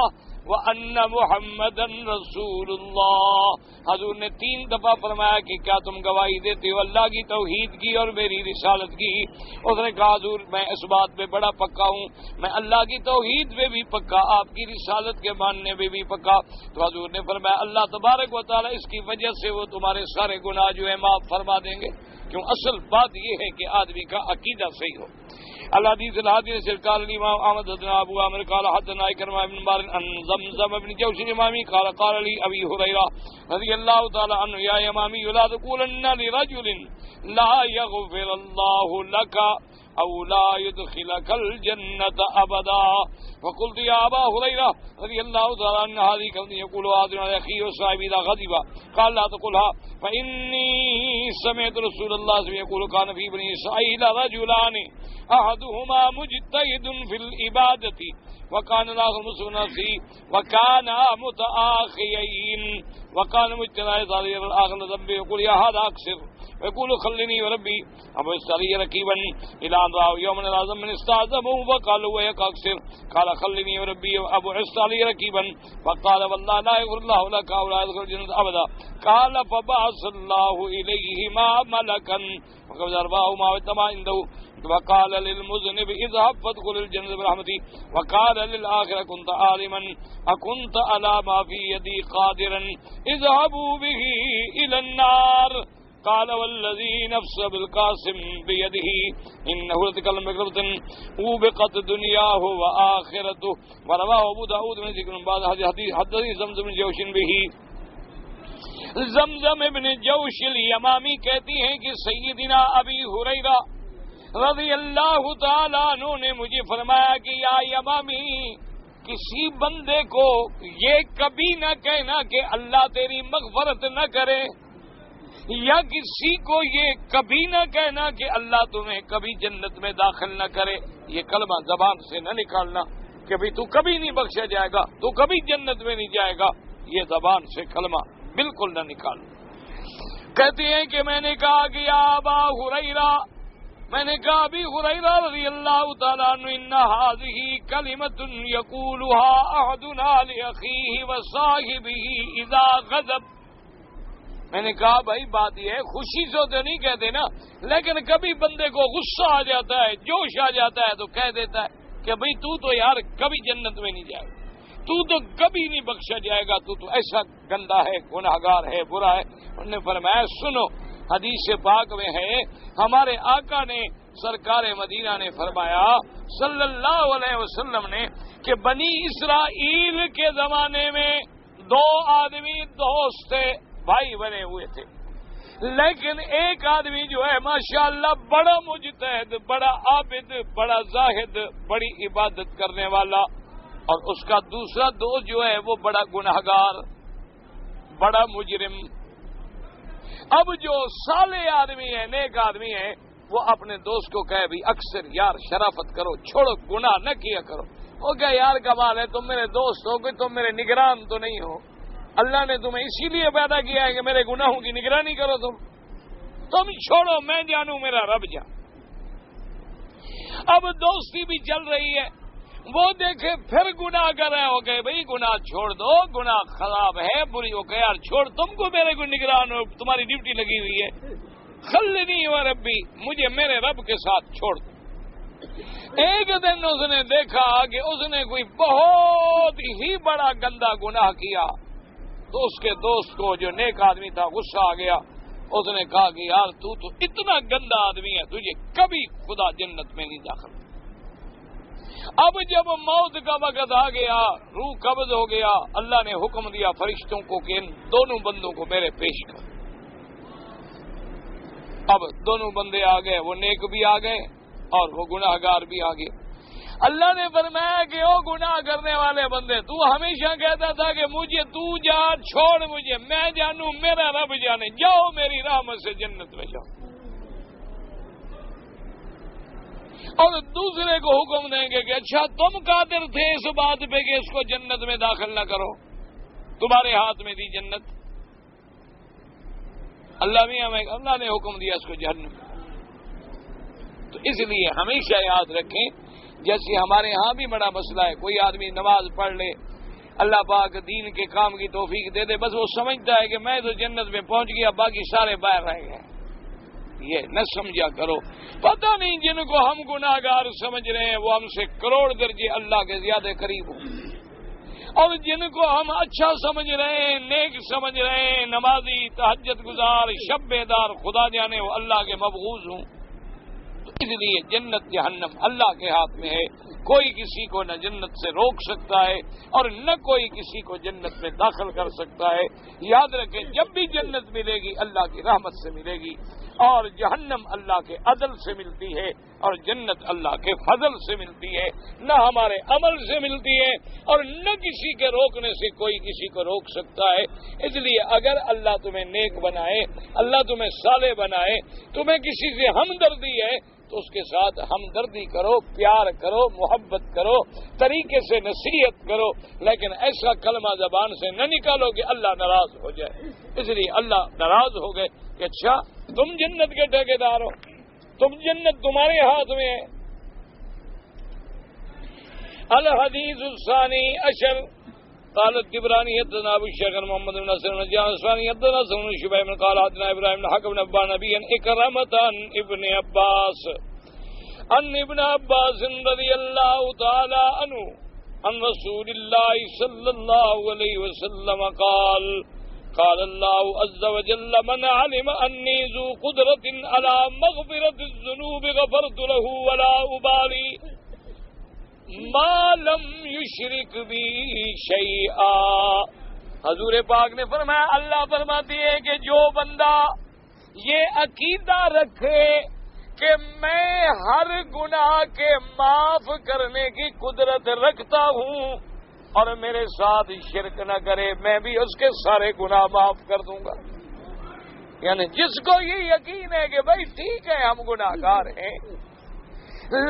وَأَنَّ مُحَمَّدًا رَسُولُ اللَّهِ. حضور نے 3 دفعہ فرمایا کہ کیا تم گواہی دیتے ہو اللہ کی توحید کی اور میری رسالت کی. اس نے کہا حضور میں اس بات پہ بڑا پکا ہوں، میں اللہ کی توحید پہ بھی پکا، آپ کی رسالت کے ماننے پہ بھی پکا. تو حضور نے فرمایا اللہ تبارک و تعالیٰ اس کی وجہ سے وہ تمہارے سارے گناہ جو ہے معاف فرما دیں گے. کیوں؟ اصل بات یہ ہے کہ آدمی کا عقیدہ صحیح ہو. الحديث الحديث قال الإمام أحمد حدثنا أبو عامر قال حدثنا إكرمة بن مالك عن زمزم بن جوش الإمامي قال لي أبي هريرة رضي الله تعالى عنه يا إمامي لا تقولن لرجل لا يغفر الله لك أو لا يدخلك الجنة أبدا. فقلت يا أبا هريرة رضي الله تعالى عنه هذه كلمة يقول آدم على أخيه وصاحبه إذا غضب قال لا تقولها فإني سمعت رسول الله صلى الله عليه وسلم يقول كان في بني إسرائيل رجلان أحدهما مجتهد في العبادة وكان الآخر مسلم نفسه وكان متآخيين وكان مجتهد صغير الآخر ذنبه يقول يا هذا أكثر ويقول خلني وربي أبو استعلي ركيبا إلى أن رأوا يوما الأعظم من استعظمه فقال ويك أكثر قال خلني وربي أبو استعلي ركيبا فقال والله لا يغفر الله لك أو لا يدخل الجنة أبدا. قال فبعث الله إليهما ملكا فقبض أرواحهما واتما عنده وقال للمذنب اذهب فادخل الجنة برحمتي وقال للآخر كنت عالما أكنت على ما في يدي قادرا اذهبوا به إلى النار. قال والذي نفس بالقاسم بيده إنه لتكلم بكلمة أوبقت دنياه وآخرته. ورواه أبو داود من ذكر بعض حدثني زمزم بن جوش به. زمزم ابن جوش الیمامی کہتی ہیں کہ سیدنا ابی ہریرہ رضی اللہ تعالیٰ عنہ نے مجھے فرمایا کہ یا یمامی کسی بندے کو یہ کبھی نہ کہنا کہ اللہ تیری مغفرت نہ کرے، یا کسی کو یہ کبھی نہ کہنا کہ اللہ تمہیں کبھی جنت میں داخل نہ کرے. یہ کلمہ زبان سے نہ نکالنا کہ بھئی تو کبھی نہیں بخشا جائے گا، تو کبھی جنت میں نہیں جائے گا، یہ زبان سے کلمہ بالکل نہ نکالنا. کہتے ہیں کہ میں نے کہا کہ یا ابا ہریرہ، میں نے کہا ابی ہریرہ رضی اللہ تعالیٰ عنہ ان هذه کلمۃ یقولها احدنا لاخیہ وصاحبہ اذا غضب. میں نے کہا بھائی بات یہ ہے خوشی سے تو نہیں کہتے نا، لیکن کبھی بندے کو غصہ آ جاتا ہے، جوش آ جاتا ہے تو کہہ دیتا ہے کہ بھئی تو یار کبھی جنت میں نہیں جائے گا، تو کبھی نہیں بخشا جائے گا، تو ایسا گندا ہے، گناہگار ہے، برا ہے. انہوں نے فرمایا سنو، حدیث پاک میں ہے ہمارے آقا نے سرکار مدینہ نے فرمایا صلی اللہ علیہ وسلم نے کہ بنی اسرائیل کے زمانے میں 2 آدمی دوست تھے، بھائی بنے ہوئے تھے، لیکن ایک آدمی جو ہے ماشاءاللہ بڑا مجتہد، بڑا عابد، بڑا زاہد، بڑی عبادت کرنے والا، اور اس کا دوسرا دوست جو ہے وہ بڑا گناہگار، بڑا مجرم. اب جو صالح آدمی ہے، نیک آدمی ہے، وہ اپنے دوست کو کہے بھی اکثر یار شرافت کرو، چھوڑو گناہ نہ کیا کرو. وہ کہ یار کمال ہے تم میرے دوست ہو، کوئی تم میرے نگران تو نہیں ہو، اللہ نے تمہیں اسی لیے پیدا کیا ہے کہ میرے گناہوں کی نگرانی کرو، تم چھوڑو میں جانوں میرا رب جان. اب دوستی بھی چل رہی ہے، وہ دیکھے پھر گناہ کر رہے ہو گئے، بھئی گناہ چھوڑ دو، گناہ خراب ہے، بری ہو کہ یار چھوڑ، تم کو میرے کو نگران ہو، تمہاری ڈیوٹی لگی ہوئی ہے، خلنی و ربی، مجھے میرے رب کے ساتھ چھوڑ دو. ایک دن اس نے دیکھا کہ اس نے کوئی بہت ہی بڑا گندا گناہ کیا، تو اس کے دوست کو جو نیک آدمی تھا غصہ آ گیا. اس نے کہا کہ یار تو اتنا گندا آدمی ہے، تجھے کبھی خدا جنت میں نہیں داخل. اب جب موت کا وقت آ گیا، روح قبض ہو گیا، اللہ نے حکم دیا فرشتوں کو کہ ان دونوں بندوں کو میرے پیش کر. اب دونوں بندے آ گئے، وہ نیک بھی آ گئے اور وہ گناہگار بھی آ گئے. اللہ نے فرمایا کہ او گناہ کرنے والے بندے، تو ہمیشہ کہتا تھا کہ مجھے تو جان، چھوڑ مجھے، میں جانوں میرا رب جانے، جاؤ میری رحمت سے جنت میں جاؤ، اور دوسرے کو حکم دیں گے کہ اچھا تم قادر تھے اس بات پہ کہ اس کو جنت میں داخل نہ کرو، تمہارے ہاتھ میں تھی جنت، اللہ نے حکم دیا اس کو جہنم۔ تو اس لیے ہمیشہ یاد رکھیں، جیسے ہمارے ہاں بھی بڑا مسئلہ ہے، کوئی آدمی نماز پڑھ لے، اللہ پاک دین کے کام کی توفیق دے دے، بس وہ سمجھتا ہے کہ میں تو جنت میں پہنچ گیا، باقی سارے باہر رہ گئے۔ یہ نہ سمجھا کرو، پتہ نہیں جن کو ہم گناہ گار سمجھ رہے ہیں وہ ہم سے کروڑ درجے اللہ کے زیادہ قریب ہوں، اور جن کو ہم اچھا سمجھ رہے ہیں، نیک سمجھ رہے ہیں، نمازی، تہجد گزار، شب بیدار، خدا جانے وہ اللہ کے مبغوض ہوں۔ تو اس لیے جنت جہنم اللہ کے ہاتھ میں ہے، کوئی کسی کو نہ جنت سے روک سکتا ہے اور نہ کوئی کسی کو جنت میں داخل کر سکتا ہے۔ یاد رکھیں، جب بھی جنت ملے گی اللہ کی رحمت سے ملے گی، اور جہنم اللہ کے عدل سے ملتی ہے، اور جنت اللہ کے فضل سے ملتی ہے، نہ ہمارے عمل سے ملتی ہے، اور نہ کسی کے روکنے سے کوئی کسی کو روک سکتا ہے۔ اس لیے اگر اللہ تمہیں نیک بنائے، اللہ تمہیں صالح بنائے، تمہیں کسی سے ہمدردی ہے تو اس کے ساتھ ہمدردی کرو، پیار کرو، محبت کرو، طریقے سے نصیحت کرو، لیکن ایسا کلمہ زبان سے نہ نکالو کہ اللہ ناراض ہو جائے۔ اس لیے اللہ ناراض ہو گئے کہ اچھا تم جنت کے ٹھیکیدار ہو، تم جنت تمہارے ہاتھ میں ہے۔ الحدیث الثانی عشر قالت طبرانی حدثنا ابو الشيخ محمد بن نصر بن جعفر حدثنا سن شبيب بن قال حدثنا ابراهيم بن حكم بن ابا نبي اكرمه ابن عباس ان ابن عباس رضي الله تعالى عنه عن رسول الله صلى الله عليه وسلم قال قال الله عز وجل من علم اني ذو قدرة على مغفرة الذنوب غفرت له ولا ابالي ما لم یشرک بی شیئا۔ حضور پاک نے فرمایا، اللہ فرماتی ہے کہ جو بندہ یہ عقیدہ رکھے کہ میں ہر گناہ کے معاف کرنے کی قدرت رکھتا ہوں اور میرے ساتھ شرک نہ کرے، میں بھی اس کے سارے گناہ معاف کر دوں گا۔ یعنی جس کو یہ یقین ہے کہ بھائی ٹھیک ہے ہم گناہ گار ہیں،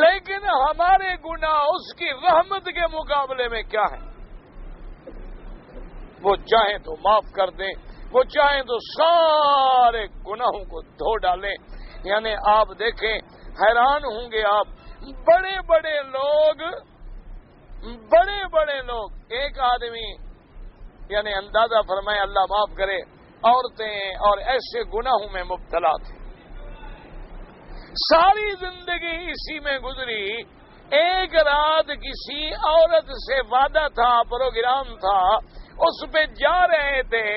لیکن ہمارے گناہ اس کی رحمت کے مقابلے میں کیا ہے، وہ چاہیں تو معاف کر دیں، وہ چاہیں تو سارے گناہوں کو دھو ڈالیں۔ یعنی آپ دیکھیں، حیران ہوں گے آپ، بڑے بڑے لوگ ایک آدمی یعنی اندازہ فرمائے اللہ معاف کرے، عورتیں اور ایسے گناہوں میں مبتلا تھے، ساری زندگی اسی میں گزری۔ ایک رات کسی عورت سے وعدہ تھا، پروگرام تھا، اس پہ جا رہے تھے،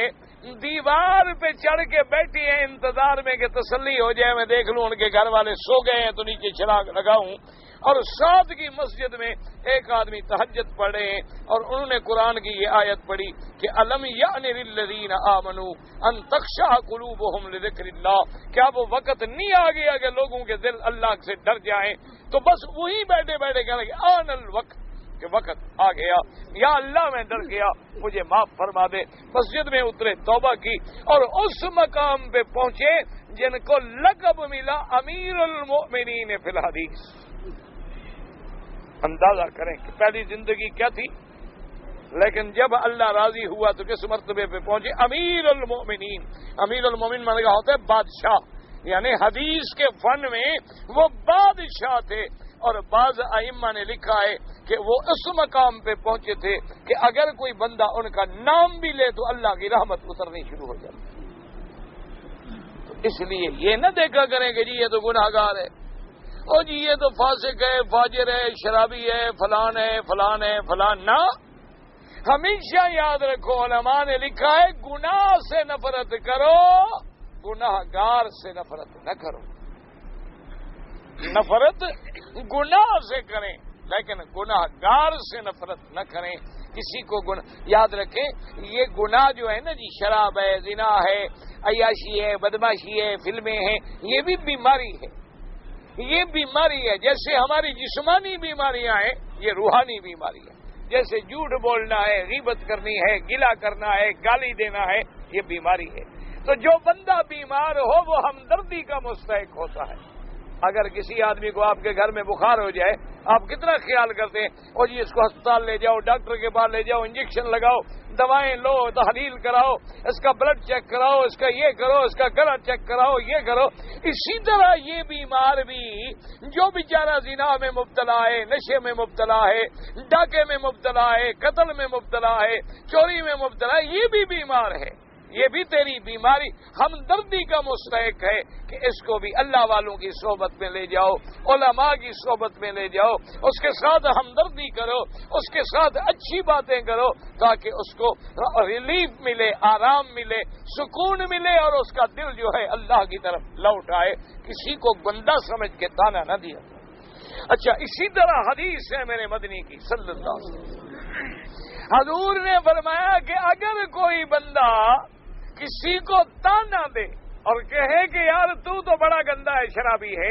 دیوار پہ چڑھ کے بیٹھی ہیں انتظار میں کہ تسلی ہو جائے، میں دیکھ لوں ان کے گھر والے سو گئے ہیں تو نیچے چراغ لگاؤں۔ اور ساتھ کی مسجد میں ایک آدمی تہجد پڑھے اور انہوں نے قرآن کی یہ آیت پڑھی کہ الم یأن للذین آمنوا ان تخشع قلوبہم لذکر اللہ، کیا وہ وقت نہیں آ گیا کہ لوگوں کے دل اللہ سے ڈر جائیں؟ تو بس وہی بیٹھے بیٹھے کہنے لگے آن الوقت، کہ وقت آ گیا، یا اللہ میں ڈر گیا، مجھے معاف فرما دے۔ مسجد میں اترے، توبہ کی اور اس مقام پہ پہنچے جن کو لقب ملا امیر المؤمنین فی الحدیث۔ اندازہ کریں کہ پہلی زندگی کیا تھی، لیکن جب اللہ راضی ہوا تو کس مرتبے پہ پہنچے؟ امیر المؤمنین۔ امیر المؤمنین مانے کا ہوتا ہے بادشاہ، یعنی حدیث کے فن میں وہ بادشاہ تھے۔ اور بعض ائمہ نے لکھا ہے کہ وہ اس مقام پہ پہنچے تھے کہ اگر کوئی بندہ ان کا نام بھی لے تو اللہ کی رحمت اترنی شروع ہو جاتی۔ تو اس لیے یہ نہ دیکھا کریں کہ جی یہ تو گناہ گار ہے، او جی یہ تو فاسق ہے، فاجر ہے، شرابی ہے، فلان ہے، فلان ہے، فلان نہ۔ ہمیشہ یاد رکھو، علماء نے لکھا ہے گناہ سے نفرت کرو، گناہ گار سے نفرت نہ کرو۔ نفرت گناہ سے کریں لیکن گناہ گار سے نفرت نہ کریں۔ کسی کو گناہ یاد رکھیں، یہ گناہ جو ہے نا جی، شراب ہے، زنا ہے، عیاشی ہے، بدماشی ہے، فلمیں ہیں، یہ بھی بیماری ہے۔ یہ بیماری ہے. جیسے ہماری جسمانی بیماریاں ہیں یہ روحانی بیماری ہے. جیسے جھوٹ بولنا ہے, غیبت کرنی ہے, گلا کرنا ہے, گالی دینا ہے, یہ بیماری ہے. تو جو بندہ بیمار ہو وہ ہمدردی کا مستحق ہوتا ہے. اگر کسی آدمی کو آپ کے گھر میں بخار ہو جائے آپ کتنا خیال کرتے ہیں, اور جی اس کو ہسپتال لے جاؤ, ڈاکٹر کے پاس لے جاؤ, انجیکشن لگاؤ, دوائیں لو, تحلیل کراؤ, اس کا بلڈ چیک کراؤ, اس کا یہ کرو, اس کا گلا چیک کراؤ, یہ کرو. اسی طرح یہ بیمار بھی جو بیچارہ زنا میں مبتلا ہے, نشے میں مبتلا ہے, ڈاکے میں مبتلا ہے, قتل میں مبتلا ہے, چوری میں مبتلا ہے, یہ بھی بیمار ہے. یہ بھی تیری بیماری ہمدردی کا مستحق ہے کہ اس کو بھی اللہ والوں کی صحبت میں لے جاؤ, علماء کی صحبت میں لے جاؤ, اس کے ساتھ ہمدردی کرو, اس کے ساتھ اچھی باتیں کرو تاکہ اس کو ریلیف ملے, آرام ملے, سکون ملے اور اس کا دل جو ہے اللہ کی طرف لوٹ آئے. کسی کو گندا سمجھ کے تانا نہ دیا. اچھا, اسی طرح حدیث ہے میرے مدنی کی صلی اللہ علیہ وسلم. حضور نے فرمایا کہ اگر کوئی بندہ کسی کو تانا دے اور کہے کہ یار تو بڑا گندا ہے, شرابی ہے,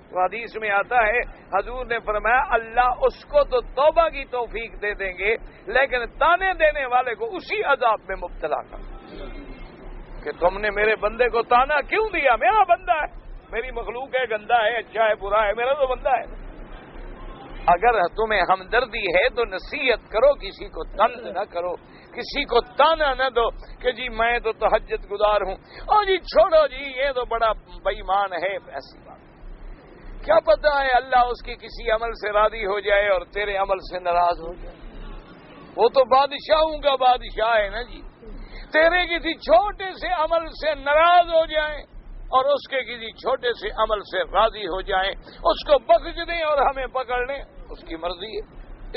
تو حدیث میں آتا ہے حضور نے فرمایا اللہ اس کو تو توبہ کی توفیق دے دیں گے لیکن تانے دینے والے کو اسی عذاب میں مبتلا کر کہ تم نے میرے بندے کو تانا کیوں دیا, میرا بندہ ہے, میری مخلوق ہے, گندا ہے, اچھا ہے, برا ہے, میرا تو بندہ ہے. اگر تمہیں ہمدردی ہے تو نصیحت کرو, کسی کو طنز نہ کرو, کسی کو تانا نہ دو کہ جی میں تو تہجد گزار ہوں, اور جی چھوڑو جی یہ تو بڑا بے ایمان ہے. ایسی بات کیا پتہ ہے اللہ اس کی کسی عمل سے راضی ہو جائے اور تیرے عمل سے ناراض ہو جائے. وہ تو بادشاہوں کا بادشاہ ہے نا جی, تیرے کسی چھوٹے سے عمل سے ناراض ہو جائیں اور اس کے کسی چھوٹے سے عمل سے راضی ہو جائیں, اس کو بخش دیں اور ہمیں پکڑ لیں, اس کی مرضی ہے.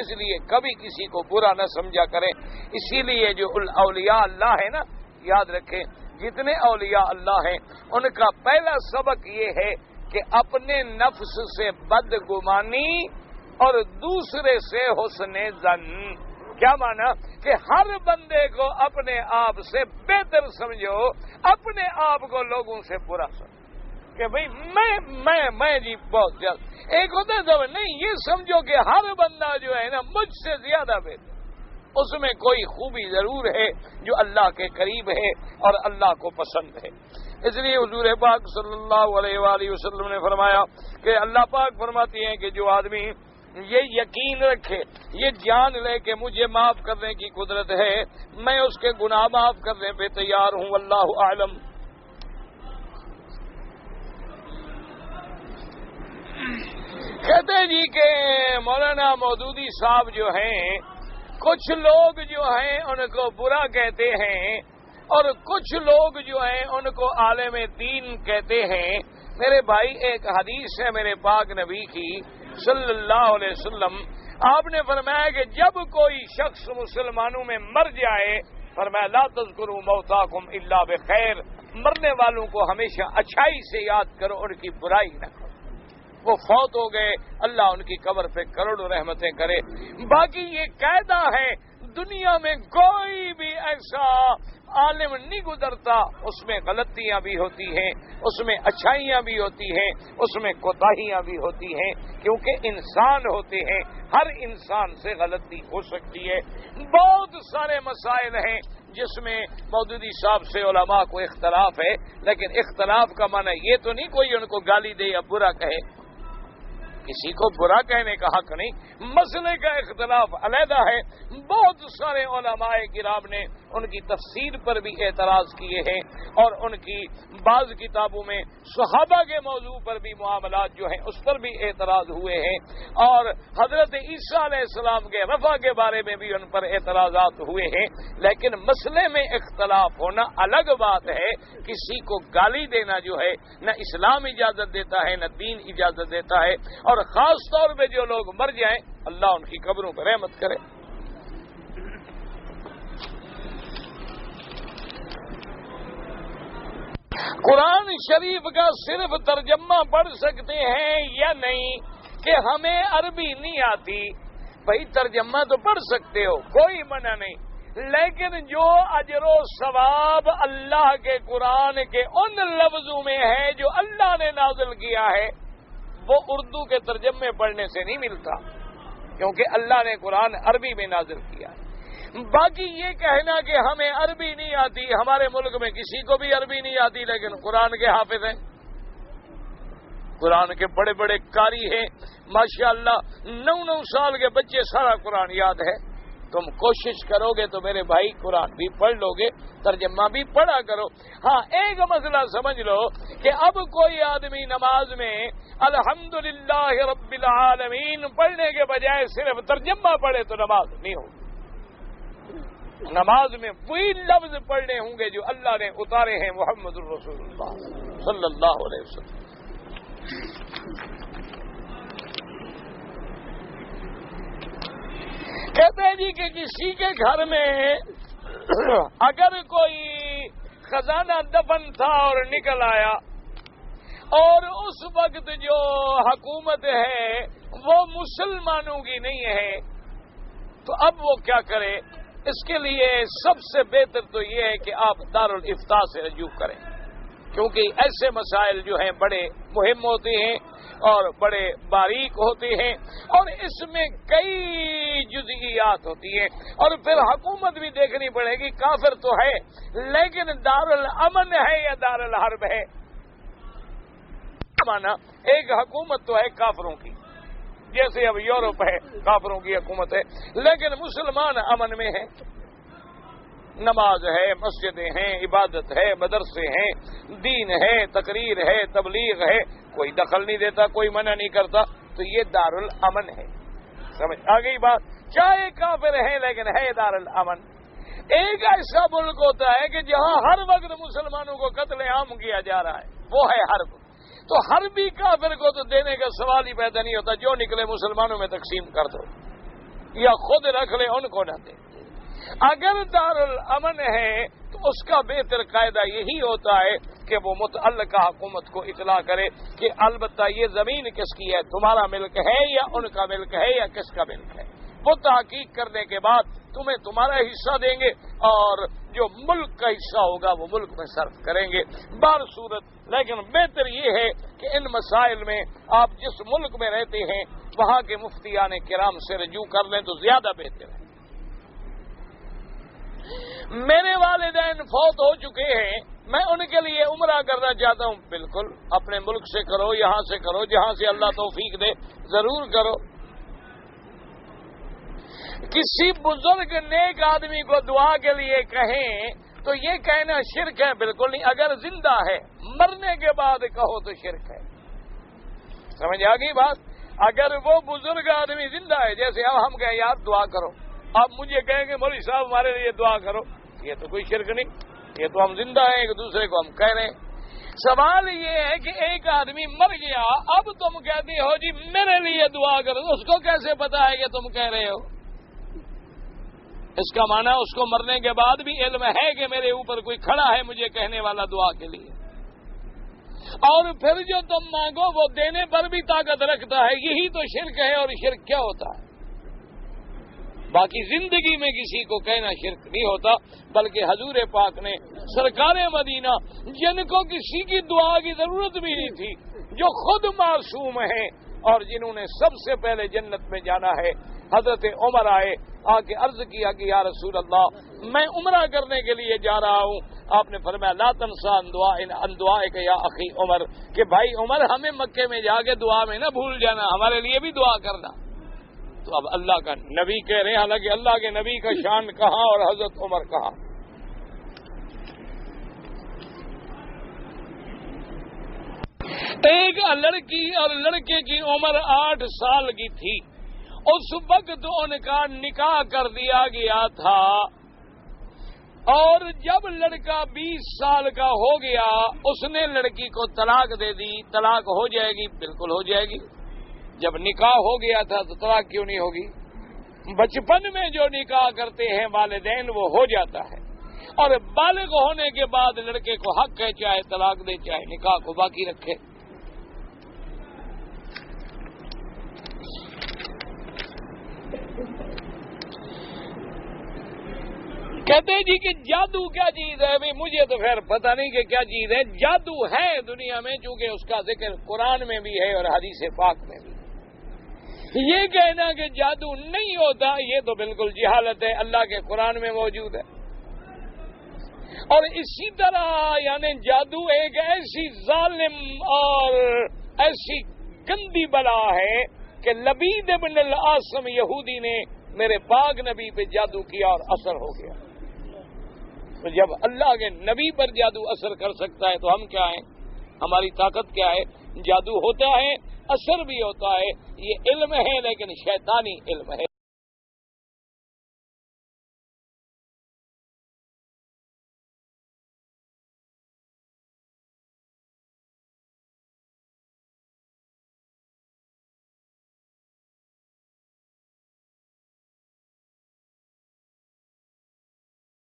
اس لیے کبھی کسی کو برا نہ سمجھا کریں. اسی لیے جو اولیاء اللہ ہے نا, یاد رکھیں جتنے اولیاء اللہ ہیں ان کا پہلا سبق یہ ہے کہ اپنے نفس سے بدگمانی اور دوسرے سے حسن ظن. کیا مانا کہ ہر بندے کو اپنے آپ سے بہتر سمجھو, اپنے آپ کو لوگوں سے برا سمجھو کہ بھئی میں جی بہت زیادہ. ایک ہوتا ہے نہیں, یہ سمجھو کہ ہر بندہ جو ہے نا مجھ سے زیادہ بہتر, اس میں کوئی خوبی ضرور ہے جو اللہ کے قریب ہے اور اللہ کو پسند ہے. اس لیے حضور پاک صلی اللہ علیہ وآلہ وسلم نے فرمایا کہ اللہ پاک فرماتی ہیں کہ جو آدمی یہ یقین رکھے, یہ جان لے کہ مجھے معاف کرنے کی قدرت ہے, میں اس کے گناہ معاف کرنے پہ تیار ہوں, واللہ اعلم. کہتے ہیں جی کہ مولانا مودودی صاحب جو ہیں, کچھ لوگ جو ہیں ان کو برا کہتے ہیں اور کچھ لوگ جو ہیں ان کو عالم دین کہتے ہیں. میرے بھائی ایک حدیث ہے میرے پاک نبی کی صلی اللہ علیہ وسلم, آپ نے فرمایا کہ جب کوئی شخص مسلمانوں میں مر جائے, فرمایا لا تذکروا موتاکم الا بخیر, مرنے والوں کو ہمیشہ اچھائی سے یاد کرو, ان کی برائی نہ کرو. وہ فوت ہو گئے, اللہ ان کی قبر پہ کروڑوں رحمتیں کرے. باقی یہ قاعدہ ہے دنیا میں کوئی بھی ایسا عالم نہیں گزرتا, اس میں غلطیاں بھی ہوتی ہیں, اس میں اچھائیاں بھی ہوتی ہیں, اس میں کوتاہیاں بھی ہوتی ہیں, کیونکہ انسان ہوتے ہیں, ہر انسان سے غلطی ہو سکتی ہے. بہت سارے مسائل ہیں جس میں مودودی صاحب سے علماء کو اختلاف ہے, لیکن اختلاف کا معنی یہ تو نہیں کوئی ان کو گالی دے یا برا کہے, کسی کو برا کہنے کا حق نہیں. مسئلے کا اختلاف علیحدہ ہے. بہت سارے علماء کرام نے ان کی تفسیر پر بھی اعتراض کیے ہیں اور ان کی بعض کتابوں میں صحابہ کے موضوع پر بھی معاملات جو ہیں اس پر بھی اعتراض ہوئے ہیں, اور حضرت عیسیٰ علیہ السلام کے رفع کے بارے میں بھی ان پر اعتراضات ہوئے ہیں. لیکن مسئلے میں اختلاف ہونا الگ بات ہے. کسی کو گالی دینا جو ہے نہ اسلام اجازت دیتا ہے نہ دین اجازت دیتا ہے, اور خاص طور پہ جو لوگ مر جائیں اللہ ان کی قبروں پر رحمت کرے. قرآن شریف کا صرف ترجمہ پڑھ سکتے ہیں یا نہیں کہ ہمیں عربی نہیں آتی؟ بھائی ترجمہ تو پڑھ سکتے ہو, کوئی منع نہیں, لیکن جو اجر و ثواب اللہ کے قرآن کے ان لفظوں میں ہے جو اللہ نے نازل کیا ہے وہ اردو کے ترجمے پڑھنے سے نہیں ملتا، کیونکہ اللہ نے قرآن عربی میں نازل کیا ہے۔ باقی یہ کہنا کہ ہمیں عربی نہیں آتی، ہمارے ملک میں کسی کو بھی عربی نہیں آتی لیکن قرآن کے حافظ ہیں، قرآن کے بڑے بڑے قاری ہیں ماشاءاللہ، 9 سال کے بچے سارا قرآن یاد ہے۔ تم کوشش کرو گے تو میرے بھائی قرآن بھی پڑھ لو گے، ترجمہ بھی پڑھا کرو۔ ہاں ایک مسئلہ سمجھ لو کہ اب کوئی آدمی نماز میں الحمدللہ رب العالمین پڑھنے کے بجائے صرف ترجمہ پڑھے تو نماز نہیں ہوگی۔ نماز میں وہی لفظ پڑھنے ہوں گے جو اللہ نے اتارے ہیں محمد الرسول اللہ صلی اللہ علیہ وسلم۔ کہتے ہیں جی کہ کسی کے گھر میں اگر کوئی خزانہ دفن تھا اور نکل آیا اور اس وقت جو حکومت ہے وہ مسلمانوں کی نہیں ہے تو اب وہ کیا کرے؟ اس کے لیے سب سے بہتر تو یہ ہے کہ آپ دارالافتاء سے رجوع کریں، کیونکہ ایسے مسائل جو ہیں بڑے مہم ہوتے ہیں اور بڑے باریک ہوتے ہیں اور اس میں کئی جزئیات ہوتی ہیں، اور پھر حکومت بھی دیکھنی پڑے گی، کافر تو ہے لیکن دارالامن ہے یا دارالحرب ہے؟ مانا ایک حکومت تو ہے کافروں کی، جیسے اب یورپ ہے کافروں کی حکومت ہے، لیکن مسلمان امن میں ہیں، نماز ہے، مسجدیں ہیں، عبادت ہے، مدرسے ہیں، دین ہے، تقریر ہے، تبلیغ ہے، کوئی دخل نہیں دیتا، کوئی منع نہیں کرتا، تو یہ دارالامن ہے۔ سمجھ آ گئی بات؟ چاہے کافر ہیں لیکن ہے دارالامن۔ ایک ایسا ملک ہوتا ہے کہ جہاں ہر وقت مسلمانوں کو قتل عام کیا جا رہا ہے، وہ ہے حرب، تو حربی کافر کو تو دینے کا سوال ہی پیدا نہیں ہوتا، جو نکلے مسلمانوں میں تقسیم کر دو یا خود رکھ لے، ان کو نہ دے۔ اگر دارالامن ہے تو اس کا بہتر قاعدہ یہی ہوتا ہے کہ وہ متعلقہ حکومت کو اطلاع کرے کہ البتہ یہ زمین کس کی ہے، تمہارا ملک ہے یا ان کا ملک ہے یا کس کا ملک ہے۔ وہ تحقیق کرنے کے بعد تمہیں تمہارا حصہ دیں گے اور جو ملک کا حصہ ہوگا وہ ملک میں صرف کریں گے بار صورت۔ لیکن بہتر یہ ہے کہ ان مسائل میں آپ جس ملک میں رہتے ہیں وہاں کے مفتیان کرام سے رجوع کر لیں تو زیادہ بہتر ہے۔ میرے والدین فوت ہو چکے ہیں، میں ان کے لیے عمرہ کرنا چاہتا ہوں، بالکل اپنے ملک سے کرو، یہاں سے کرو، جہاں سے اللہ توفیق دے ضرور کرو۔ کسی بزرگ نیک آدمی کو دعا کے لیے کہیں تو یہ کہنا شرک ہے؟ بالکل نہیں، اگر زندہ ہے، مرنے کے بعد کہو تو شرک ہے۔ سمجھ آ گئی بات؟ اگر وہ بزرگ آدمی زندہ ہے، جیسے اب ہم کہیں یار دعا کرو، آپ مجھے کہیں گے مولوی صاحب ہمارے لیے دعا کرو، یہ تو کوئی شرک نہیں، یہ تو ہم زندہ ہیں، ایک دوسرے کو ہم کہہ رہے ہیں۔ سوال یہ ہے کہ ایک آدمی مر گیا، اب تم کہتے ہو جی میرے لیے دعا کرو، اس کو کیسے پتا ہے کہ تم کہہ رہے ہو؟ اس کا معنی اس کو مرنے کے بعد بھی علم ہے کہ میرے اوپر کوئی کھڑا ہے مجھے کہنے والا دعا کے لیے، اور پھر جو تم مانگو وہ دینے پر بھی طاقت رکھتا ہے، یہی تو شرک ہے۔ اور شرک کیا ہوتا ہے؟ باقی زندگی میں کسی کو کہنا شرک نہیں ہوتا، بلکہ حضور پاک نے سرکار مدینہ جن کو کسی کی دعا کی ضرورت بھی نہیں تھی، جو خود معصوم ہیں اور جنہوں نے سب سے پہلے جنت میں جانا ہے، حضرت عمر آئے، آ کے عرض کیا کہ یا رسول اللہ میں عمرہ کرنے کے لیے جا رہا ہوں۔ آپ نے فرمایا لا تنسا ان دعائک یا اخی عمر، کہ بھائی عمر ہمیں مکے میں جا کے دعا میں نہ بھول جانا، ہمارے لیے بھی دعا کرنا۔ تو اب اللہ کا نبی کہہ رہے ہیں، حالانکہ اللہ کے نبی کا شان کہاں اور حضرت عمر کہاں۔ ایک لڑکی اور لڑکے کی عمر 8 سال کی تھی، اس وقت ان کا نکاح کر دیا گیا تھا، اور جب لڑکا 20 سال کا ہو گیا اس نے لڑکی کو طلاق دے دی۔ طلاق ہو جائے گی؟ بالکل ہو جائے گی، جب نکاح ہو گیا تھا تو طلاق کیوں نہیں ہوگی؟ بچپن میں جو نکاح کرتے ہیں والدین وہ ہو جاتا ہے، اور بالغ ہونے کے بعد لڑکے کو حق ہے چاہے طلاق دے چاہے نکاح کو باقی رکھے۔ کہتے جی کہ جادو کیا چیز ہے؟ بھی مجھے تو خیر پتہ نہیں کہ کیا چیز ہے. جادو ہے دنیا میں، چونکہ اس کا ذکر قرآن میں بھی ہے اور حدیث پاک میں بھی. یہ کہنا کہ جادو نہیں ہوتا یہ تو بالکل جہالت ہے، اللہ کے قرآن میں موجود ہے. اور اسی طرح یعنی جادو ایک ایسی ظالم اور ایسی گندی بلا ہے کہ لبید بن العاصم یہودی نے میرے پاک نبی پہ جادو کیا اور اثر ہو گیا. تو جب اللہ کے نبی پر جادو اثر کر سکتا ہے تو ہم کیا ہیں؟ ہماری طاقت کیا ہے؟ جادو ہوتا ہے، اثر بھی ہوتا ہے. یہ علم ہے لیکن شیطانی علم ہے.